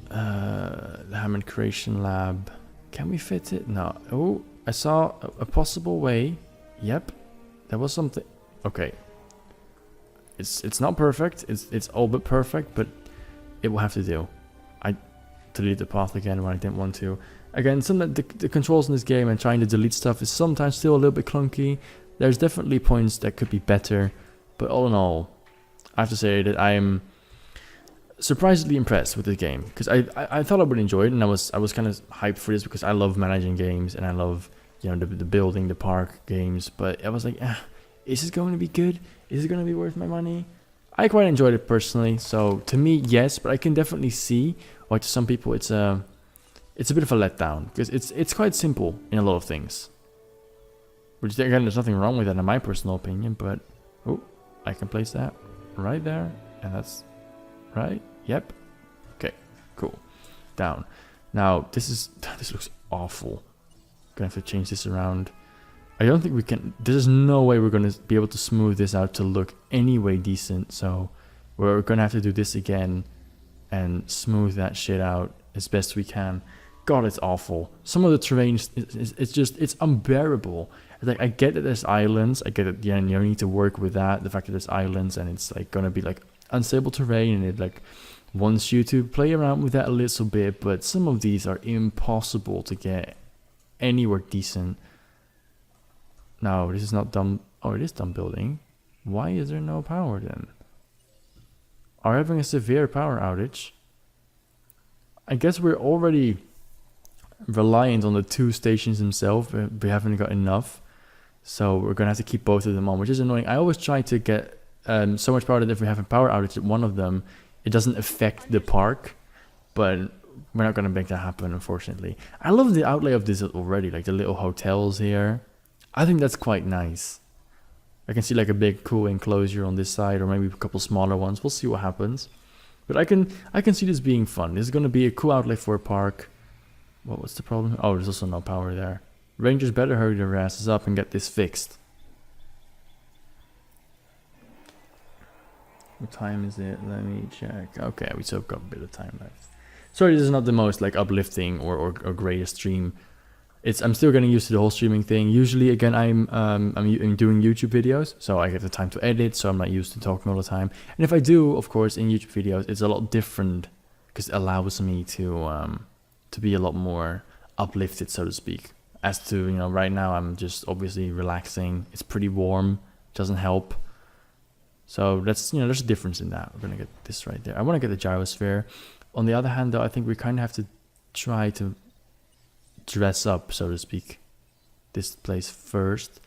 the Hammond Creation Lab. Can we fit it? No. Oh, I saw a possible way. Yep, there was something. Okay, it's not perfect. It's all but perfect, but it will have to do. I deleted the path again when I didn't want to. Again, some of the controls in this game and trying to delete stuff is sometimes still a little bit clunky. There's definitely points that could be better, but all in all, I have to say that I am surprisingly impressed with the game, because I thought I would enjoy it, and I was kind of hyped for this because I love managing games and I love, you know, the building the park games. But I was like, is this going to be good? Is it going to be worth my money? I quite enjoyed it personally, so to me, yes, but I can definitely see why to some people it's a bit of a letdown, because it's quite simple in a lot of things. Which, again, there's nothing wrong with that in my personal opinion, but oh, I can place that right there, and that's right. Yep. Okay. Cool. Down. Now this looks awful. Gonna have to change this around. I don't think we can. There's no way we're gonna be able to smooth this out to look anyway decent. So we're gonna have to do this again and smooth that shit out as best we can. God, it's awful. Some of the terrain it's unbearable. Like, I get that there's islands. I get that, yeah, and you need to work with that. The fact that there's islands and it's like gonna be like unstable terrain, and it like wants you to play around with that a little bit. But some of these are impossible to get anywhere decent. No, this is not dumb. Oh, it is dumb building. Why is there no power then? Are we having a severe power outage? I guess we're already reliant on the two stations themselves. We haven't got enough. So we're going to have to keep both of them on, which is annoying. I always try to get so much power that if we have a power outage at one of them, it doesn't affect the park. But we're not going to make that happen, unfortunately. I love the outlay of this already, like the little hotels here. I think that's quite nice. I can see like a big cool enclosure on this side, or maybe a couple smaller ones. We'll see what happens. But I can see this being fun. This is going to be a cool outlay for a park. What was the problem? Oh, there's also no power there. Rangers better hurry their asses up and get this fixed. What time is it? Let me check. Okay, we still got a bit of time left. Sorry, this is not the most like uplifting or greatest stream. I'm still getting used to the whole streaming thing. Usually, again, I'm doing YouTube videos, so I get the time to edit, so I'm not used to talking all the time. And if I do, of course, in YouTube videos, it's a lot different because it allows me to be a lot more uplifted, so to speak. As to, you know, right now I'm just obviously relaxing. It's pretty warm, doesn't help. So that's, you know, there's a difference in that. We're gonna get this right there. I want to get the gyrosphere. On the other hand, though, I think we kind of have to try to dress up, so to speak, this place first.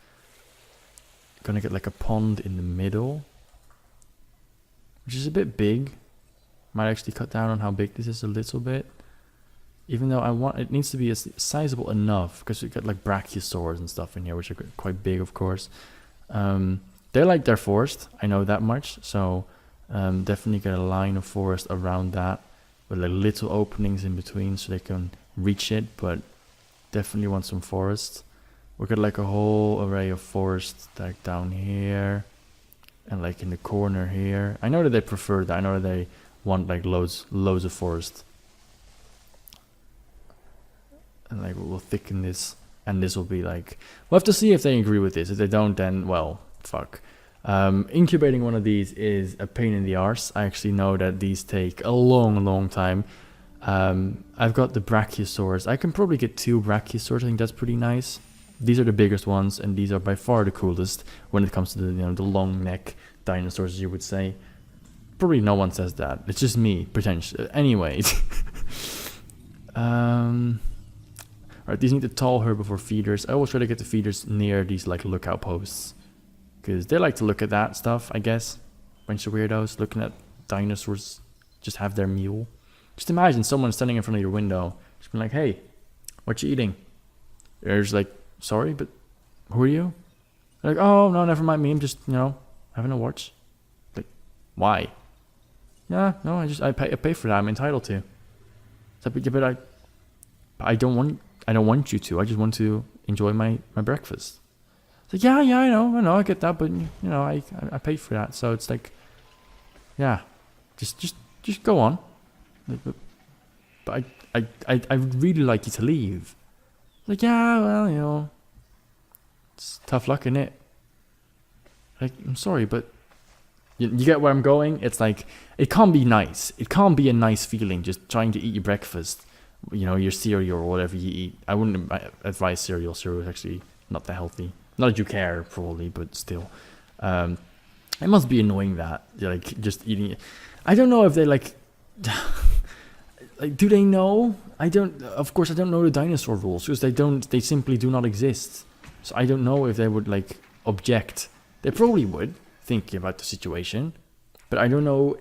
Gonna get like a pond in the middle, which is a bit big. Might actually cut down on how big this is a little bit. Even though it needs to be sizable enough, because we got like brachiosaurs and stuff in here, which are quite big, of course. They're like they're forest, I know that much. So definitely get a line of forest around that, with like little openings in between so they can reach it. But definitely want some forest. We got like a whole array of forest like down here, and like in the corner here. I know that they prefer that. I know that they want like loads of forest. And like we'll thicken this, and this will be like, we'll have to see if they agree with this. If they don't, then well, fuck. Incubating one of these is a pain in the arse. I actually know that these take a long time. I've got the brachiosaurs. I can probably get 2 brachiosaurs. I think that's pretty nice. These are the biggest ones, and these are by far the coolest when it comes to the, you know, the long neck dinosaurs, you would say. Probably no one says that. It's just me, potentially. Anyway. Alright, these need to tall her before feeders. I always try to get the feeders near these like lookout posts, because they like to look at that stuff, I guess. Bunch of weirdos looking at dinosaurs just have their meal. Just imagine someone standing in front of your window, just being like, hey, what you eating? They're just like, sorry, but who are you? They're like, oh, no, never mind me. I'm just, having a watch. Like, why? Yeah, no, I pay for that. I'm entitled to. So, but I don't want you to. I just want to enjoy my breakfast. It's like, yeah, I know, I get that, but I paid for that. So it's like, yeah, just go on. But I would really like you to leave. Like, yeah, well, it's tough luck, innit? Like, I'm sorry, but you get where I'm going? It's like, it can't be nice. It can't be a nice feeling just trying to eat your breakfast, your cereal or whatever you eat. I wouldn't advise cereal. Cereal is actually not that healthy. Not that you care, probably, but still. It must be annoying that you're like just eating it. I don't know if they like do they know? Of course I don't know the dinosaur rules, because they simply do not exist. So I don't know if they would like object. They probably would, thinking about the situation, but I don't know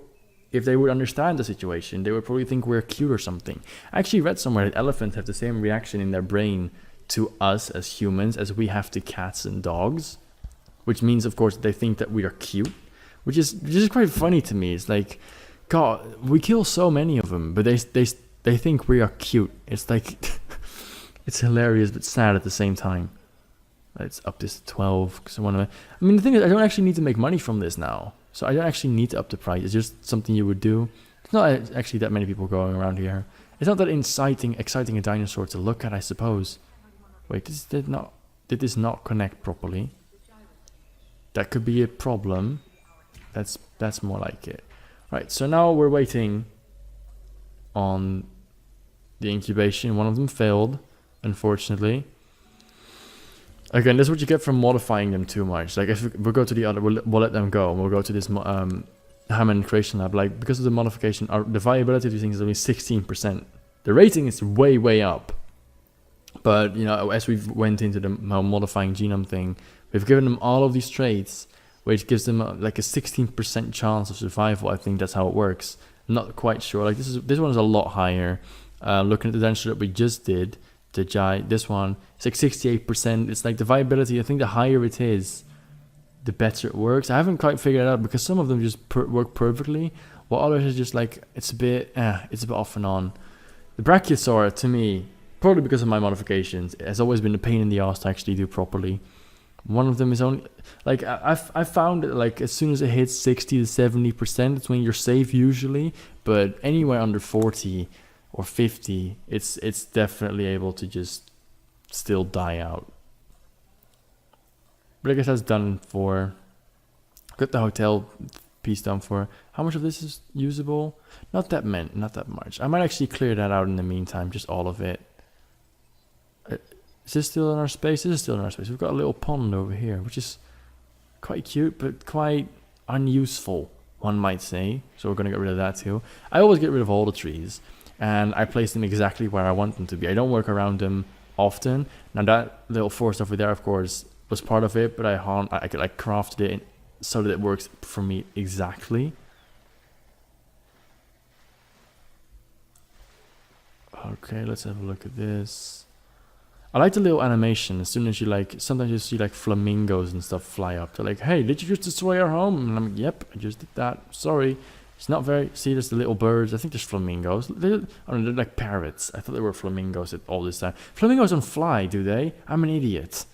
if they would understand the situation. They would probably think we're cute or something. I actually read somewhere that elephants have the same reaction in their brain to us as humans as we have to cats and dogs, which means, of course, they think that we are cute, which is quite funny to me. It's like, God, we kill so many of them, but they think we are cute. It's like, it's hilarious but sad at the same time. It's up to 12 because the thing is, I don't actually need to make money from this now, so I don't actually need to up the price. It's just something you would do. It's not actually that many people going around here. It's not that exciting a dinosaur to look at, I suppose. Wait, did this not connect properly? That could be a problem. That's more like it. Right, so now we're waiting on the incubation. One of them failed, unfortunately. Again, this is what you get from modifying them too much. Like, if we'll go to the other, we'll let them go. We'll go to this Hammond Creation Lab. Like, because of the modification, the viability of these things is only 16%. The rating is way, way up. But, as we've went into the modifying genome thing, we've given them all of these traits, which gives them like a 16% chance of survival. I think that's how it works. I'm not quite sure. Like, this one is a lot higher. Looking at the density that we just did, this one, it's like 68%. It's like the viability, I think the higher it is, the better it works. I haven't quite figured it out, because some of them just work perfectly, while others are just like, it's a bit off and on. The Brachiosaur, to me, probably because of my modifications, it has always been a pain in the ass to actually do properly. One of them is only, like, I found that, like, as soon as it hits 60 to 70%, it's when you're safe usually, but anywhere under 40 or 50, it's definitely able to just still die out. But I guess that's done for. Got the hotel piece done for. How much of this is usable? Not that much. I might actually clear that out in the meantime, just all of it. Is this still in our space? This is still in our space. We've got a little pond over here, which is quite cute, but quite unuseful, one might say. So we're going to get rid of that too. I always get rid of all the trees, and I place them exactly where I want them to be. I don't work around them often. Now that little forest over there, of course, was part of it, but I crafted it so that it works for me exactly. Okay, let's have a look at this. I like the little animation. As soon as sometimes you see like flamingos and stuff fly up. They're like, hey, did you just destroy our home? And I'm like, yep, I just did that. Sorry. It's not very, see, there's the little birds. I think there's flamingos. They're like parrots. I thought they were flamingos all this time. Flamingos don't fly, do they? I'm an idiot.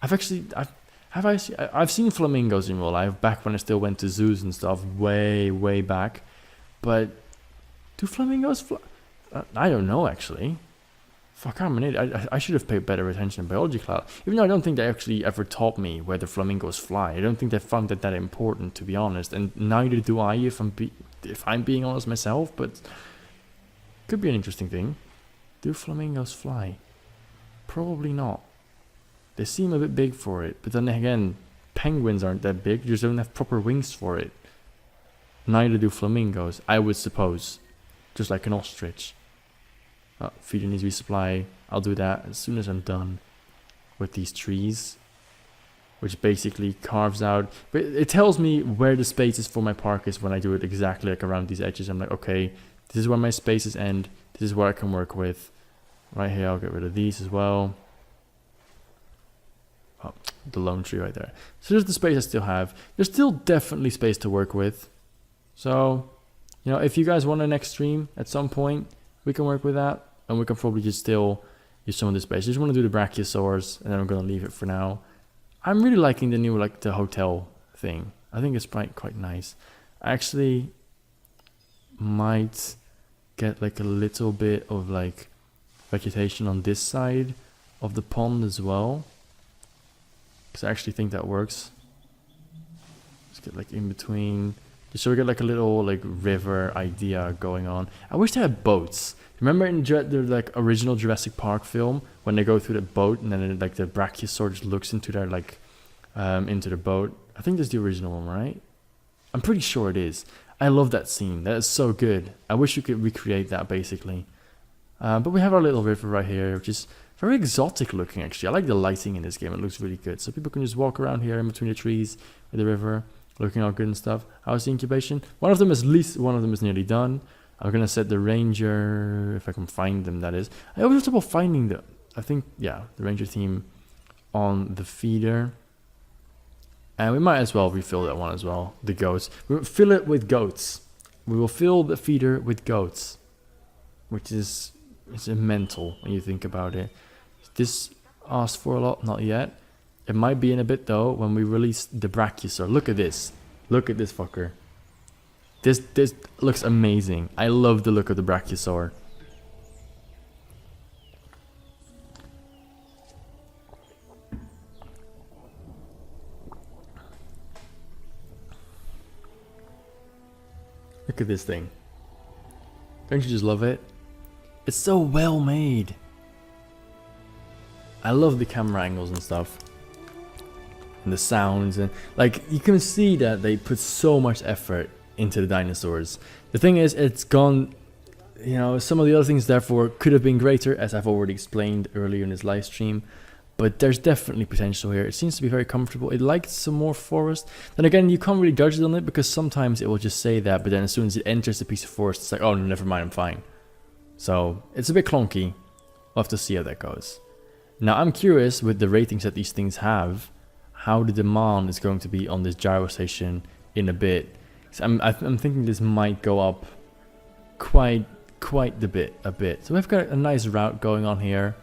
I've seen flamingos in real life back when I still went to zoos and stuff way, way back. But do flamingos fly? I don't know, actually. Fuck, I'm an idiot. I should have paid better attention in biology class. Even though I don't think they actually ever taught me where the flamingos fly. I don't think they found it that important, to be honest. And neither do I, if I'm being honest myself. But could be an interesting thing. Do flamingos fly? Probably not. They seem a bit big for it. But then again, penguins aren't that big. You just don't have proper wings for it. Neither do flamingos, I would suppose. Just like an ostrich. Feeder needs to be supplied. I'll do that as soon as I'm done with these trees, which basically carves out, but it tells me where the spaces for my park is when I do it exactly like around these edges. I'm like, okay, this is where my spaces end. This is what I can work with. Right here, I'll get rid of these as well. Oh, the lone tree right there. So there's the space I still have. There's still definitely space to work with. So, you know, if you guys want an next stream at some point, we can work with that. And we can probably just still use some of this space. I just want to do the brachiosaurs, and then I'm going to leave it for now. I'm really liking the new, like, the hotel thing. I think it's quite nice. I actually might get, like, a little bit of, like, vegetation on this side of the pond as well. Because I actually think that works. Let's get, like, in between. Just so we get, like, a little, like, river idea going on. I wish they had boats. Remember in the like original Jurassic Park film when they go through the boat and then like the brachiosaur just looks into their like into the boat. I think that's the original one, right? I'm pretty sure it is. I love that scene. That is so good. I wish you could recreate that basically. But we have our little river right here, which is very exotic looking actually. I like the lighting in this game. It looks really good. So people can just walk around here in between the trees with the river, looking all good and stuff. How's the incubation? One of them is nearly done. I'm going to set the ranger, if I can find them, that is. I always have trouble finding them. I think, yeah, the ranger team on the feeder. And we might as well refill that one as well, the goats. We'll fill it with goats. We will fill the feeder with goats. Which is mental when you think about it. This asked for a lot, not yet. It might be in a bit though, when we release the brachiosaur. Look at this. Look at this fucker. This looks amazing. I love the look of the brachiosaur. Look at this thing. Don't you just love it? It's so well made. I love the camera angles and stuff. And the sounds and like you can see that they put so much effort into the dinosaurs. The thing is, it's gone, you know, some of the other things therefore could have been greater, as I've already explained earlier in this live stream, but there's definitely potential here. It seems to be very comfortable. It likes some more forest. Then again, you can't really judge it on it because sometimes it will just say that, but then as soon as it enters a piece of forest, it's like, oh, no, never mind, I'm fine. So it's a bit clunky. We'll have to see how that goes. Now I'm curious with the ratings that these things have, how the demand is going to be on this gyro station in a bit. So I'm thinking this might go up quite a bit. So we've got a nice route going on here.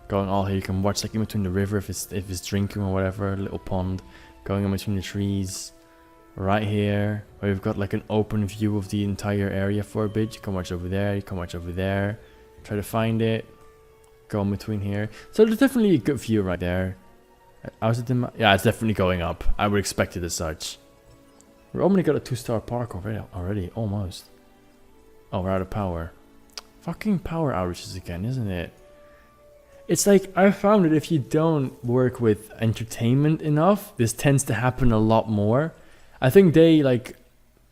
Going all here, you can watch like in between the river if it's drinking or whatever, a little pond going in between the trees. Right here, where we've got like an open view of the entire area for a bit. You can watch over there, you can watch over there. Try to find it. Go in between here. So there's definitely a good view right there. How's it? Yeah, it's definitely going up. I would expect it as such. We're only got a 2-star park already, almost. Oh, we're out of power. Fucking power outages again, isn't it? It's like, I found that if you don't work with entertainment enough, this tends to happen a lot more. I think they like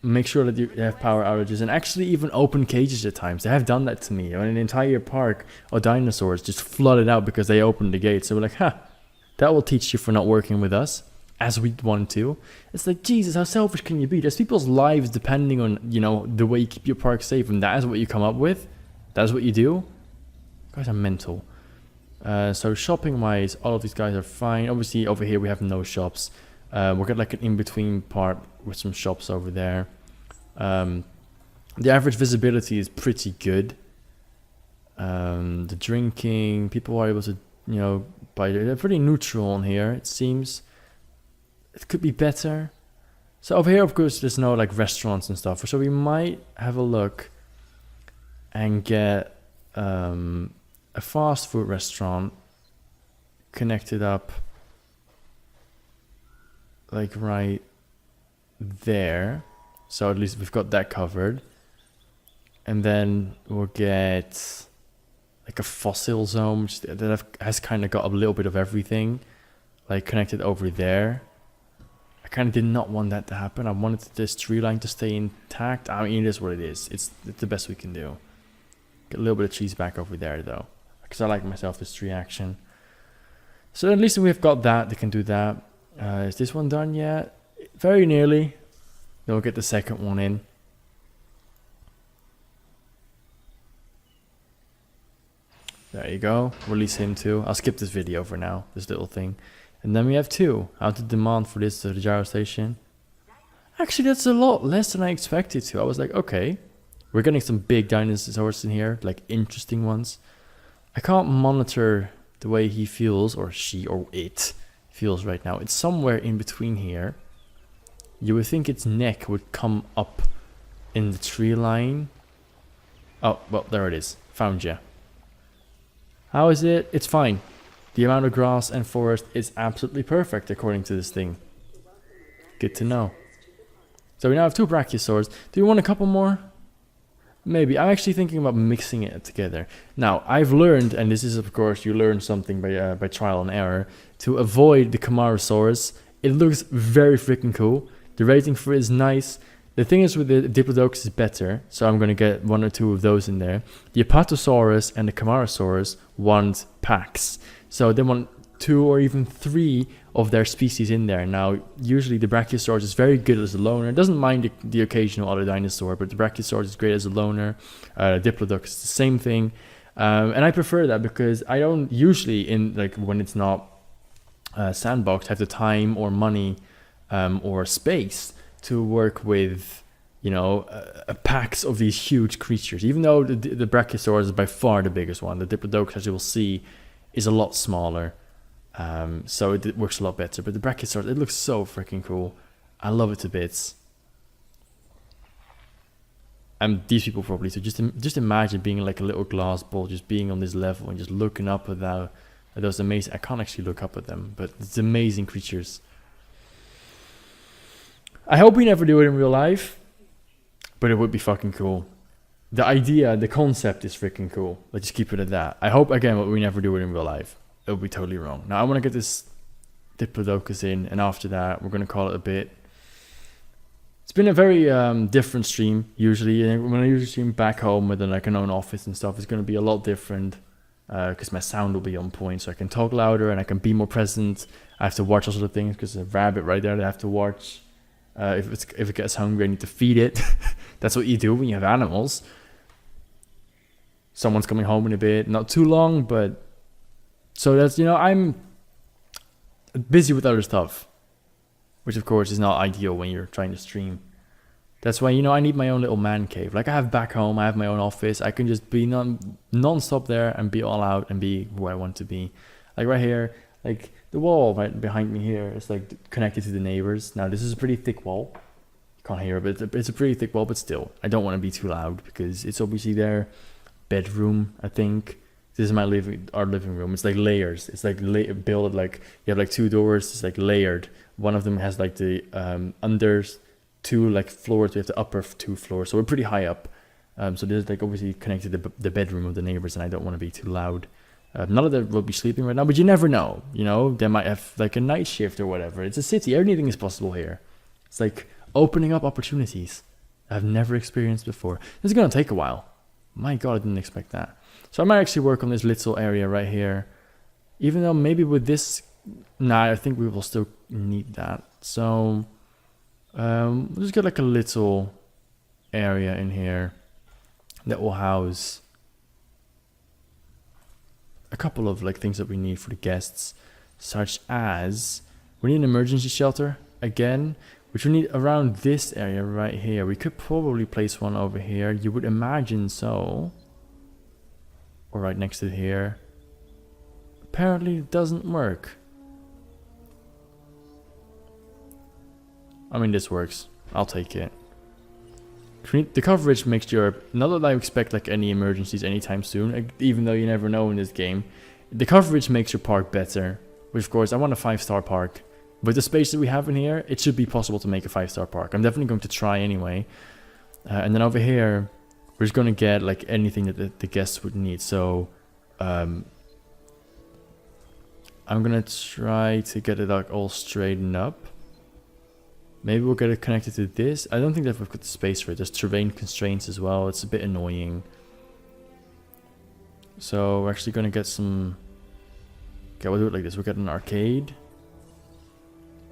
make sure that you have power outages and actually even open cages at times. They have done that to me. I mean, an entire park of dinosaurs just flooded out because they opened the gates. So we're like, ha, that will teach you for not working with us as we want to. It's like, Jesus, how selfish can you be? There's people's lives depending on, you know, the way you keep your park safe, and that is what you come up with. That is what you do. You guys are mental. So shopping wise, all of these guys are fine. Obviously over here we have no shops. We'll get like an in-between part with some shops over there. The average visibility is pretty good. The drinking, people are able to, you know, buy. They're pretty neutral on here, it seems. It could be better. So over here, of course, there's no like restaurants and stuff. So we might have a look and get a fast food restaurant connected up like right there. So at least we've got that covered. And then we'll get like a fossil zone, which that has kind of got a little bit of everything like connected over there. I kind of did not want that to happen. I wanted this tree line to stay intact. I mean, it is what it is. It's the best we can do. Get a little bit of cheese back over there though, because I like myself this tree action. So at least we've got that. They can do that. Is this one done yet? Very nearly. They'll get the second one in. There you go. Release him too. I'll skip this video for now, this little thing. And then we have 2. How to demand for this the gyro station. Actually, that's a lot less than I expected to. I was like, okay, we're getting some big dinosaurs in here, like interesting ones. I can't monitor the way he feels, or she, or it feels right now. It's somewhere in between here. You would think its neck would come up in the tree line. Oh, well, there it is. Found ya. How is it? It's fine. The amount of grass and forest is absolutely perfect according to this thing. Good to know. So we now have 2 brachiosaurs. Do you want a couple more? Maybe. I'm actually thinking about mixing it together. Now, I've learned, and this is of course, you learn something by trial and error, to avoid the Camarasaurus. It looks very freaking cool. The rating for it is nice. The thing is with the Diplodocus is better, so I'm going to get 1 or 2 of those in there. The Apatosaurus and the Camarasaurus want packs. So they want 2 or even 3 of their species in there. Now, usually the Brachiosaurus is very good as a loner. It doesn't mind the occasional other dinosaur, but the Brachiosaurus is great as a loner. Diplodocus is the same thing. And I prefer that because I don't usually, when it's not Sandbox, have the time or money or space to work with, packs of these huge creatures. Even though the Brachiosaurus is by far the biggest one, the Diplodocus, as you will see, is a lot smaller. So it works a lot better. But the Brachiosaurus, it looks so freaking cool. I love it to bits. And these people probably too. Just imagine being like a little glass ball, just being on this level and just looking up at those amazing. I can't actually look up at them, but it's amazing creatures. I hope we never do it in real life, but it would be fucking cool. The idea, the concept is freaking cool. Let's just keep it at that. I hope, again, we never do it in real life. It would be totally wrong. Now, I want to get this Diplodocus in, and after that, we're going to call it a bit. It's been a very different stream, usually. And when I usually stream back home with an own office and stuff, it's going to be a lot different because my sound will be on point, so I can talk louder and I can be more present. I have to watch all sort of things because there's a rabbit right there that I have to watch. If it gets hungry, I need to feed it. That's what you do when you have animals. Someone's coming home in a bit, not too long, but so that's, I'm busy with other stuff, which of course is not ideal when you're trying to stream. That's why, I need my own little man cave. Like I have back home, I have my own office. I can just be non-stop there and be all out and be who I want to be. Like right here, like the wall right behind me here is like connected to the neighbors. Now this is a pretty thick wall. You can't hear it, but it's a pretty thick wall, but still, I don't want to be too loud because it's obviously their bedroom, I think. This is our living room. It's like layers. It's like built like you have like 2 doors. It's like layered. One of them has like the under 2 like floors. We have the upper 2 floors. So we're pretty high up. So this is like obviously connected to the bedroom of the neighbors, and I don't want to be too loud. None of them will be sleeping right now, but you never know. They might have like a night shift or whatever. It's a city. Anything is possible here. It's like opening up opportunities I've never experienced before. This is gonna take a while. My God, I didn't expect that. So I might actually work on this little area right here. Even though maybe with this, I think we will still need that. So we'll just get like a little area in here that will house a couple of like things that we need for the guests, such as we need an emergency shelter again, which we need around this area right here. We could probably place one over here. You would imagine so. Or right next to here. Apparently it doesn't work. I mean, this works. I'll take it. The coverage makes your... Not that I expect like any emergencies anytime soon, even though you never know in this game. The coverage makes your park better. Which of course, I want a 5-star park. With the space that we have in here, it should be possible to make a 5-star park. I'm definitely going to try anyway. And then over here, we're just going to get like anything that the guests would need. So I'm going to try to get it like all straightened up. Maybe we'll get it connected to this. I don't think that we've got the space for it. There's terrain constraints as well. It's a bit annoying. So we're actually gonna get some. Okay, we'll do it like this. We'll get an arcade.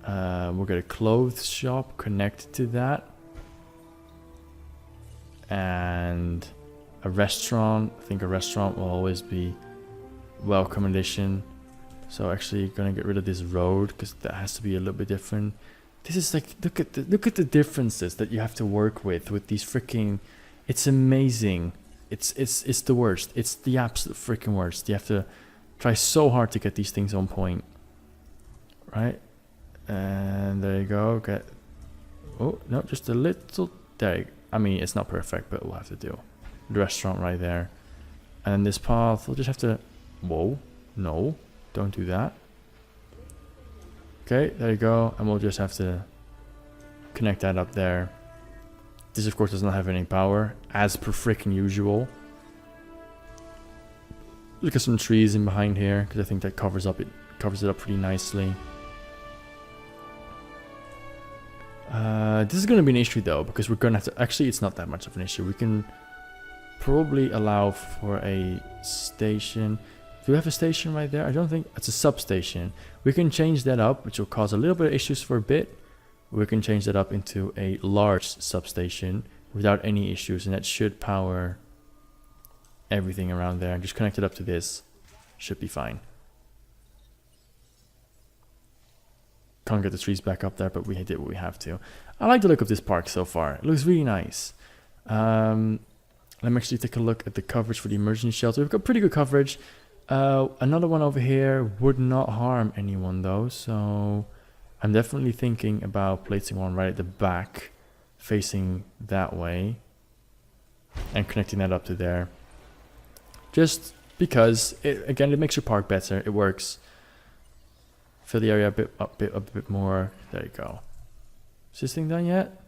We'll get a clothes shop connected to that. And a restaurant. I think a restaurant will always be welcome addition. So actually gonna get rid of this road because that has to be a little bit different. This is like, look at the differences that you have to work with these freaking. It's amazing. It's the worst. It's the absolute freaking worst. You have to try so hard to get these things on point. Right? And there you go. Get. Oh no, just a little. There you go. I mean, it's not perfect, but we'll have to do. The restaurant right there. And then this path, we'll just have to. Whoa. No. Don't do that. Okay, there you go. And we'll just have to connect that up there. This, of course, does not have any power, as per freaking usual. Look at some trees in behind here, because I think that covers it up pretty nicely. This is going to be an issue, though, because we're going to have to... Actually, it's not that much of an issue. We can probably allow for a station... Do we have a station right there? I don't think it's a substation. We can change that up, which will cause a little bit of issues for a bit. We can change that up into a large substation without any issues, and that should power everything around there. And just connect it up to this. Should be fine. Can't get the trees back up there, but we did what we have to. I like the look of this park so far. It looks really nice. Let me actually take a look at the coverage for the emergency shelter. We've got pretty good coverage. Another one over here would not harm anyone though, so I'm definitely thinking about placing one right at the back, facing that way, and connecting that up to there. Just because, again, it makes your park better. It works. Fill the area a bit more. There you go. Is this thing done yet?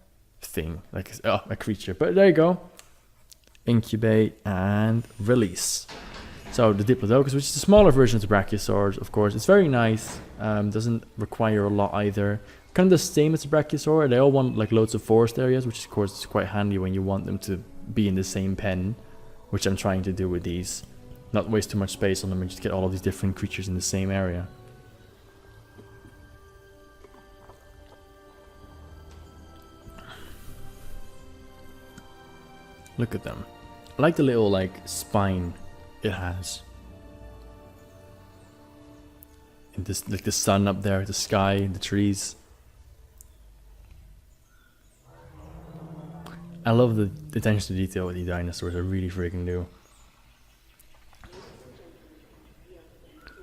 Like a creature. But there you go. Incubate and release. So the Diplodocus, which is a smaller version of the Brachiosaurs, of course. It's very nice. Doesn't require a lot either. Kind of the same as the Brachiosaur. They all want like loads of forest areas, which of course is quite handy when you want them to be in the same pen, which I'm trying to do with these. Not waste too much space on them and just get all of these different creatures in the same area. Look at them. I like the little like spine it has. And this, like the sun up there, the sky, the trees. I love the attention to detail with the dinosaurs. I really freaking do.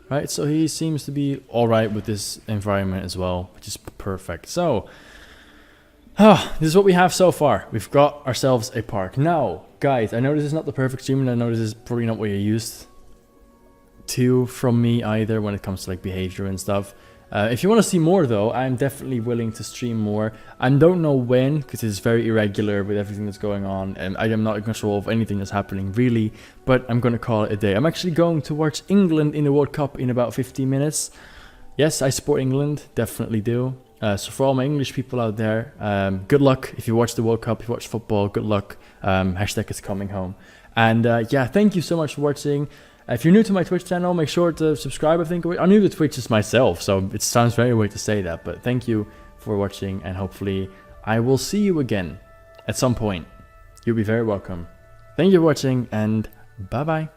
Right, so he seems to be alright with this environment as well, which is perfect. So, this is what we have so far. We've got ourselves a park. Now, guys, I know this is not the perfect stream, and I know this is probably not what you're used to from me either when it comes to like behavior and stuff. If you want to see more though, I'm definitely willing to stream more. I don't know when, because it's very irregular with everything that's going on, and I am not in control of anything that's happening really, but I'm going to call it a day. I'm actually going to watch England in the World Cup in about 15 minutes. Yes, I support England, definitely do. So for all my English people out there, good luck if you watch the World Cup, if you watch football, good luck. Hashtag is coming home. And yeah, thank you so much for watching. If you're new to my Twitch channel, make sure to subscribe. I think I'm new to Twitch just myself, so it sounds very weird to say that, but thank you for watching, and hopefully I will see you again at some point. You'll be very welcome. Thank you for watching, and bye bye.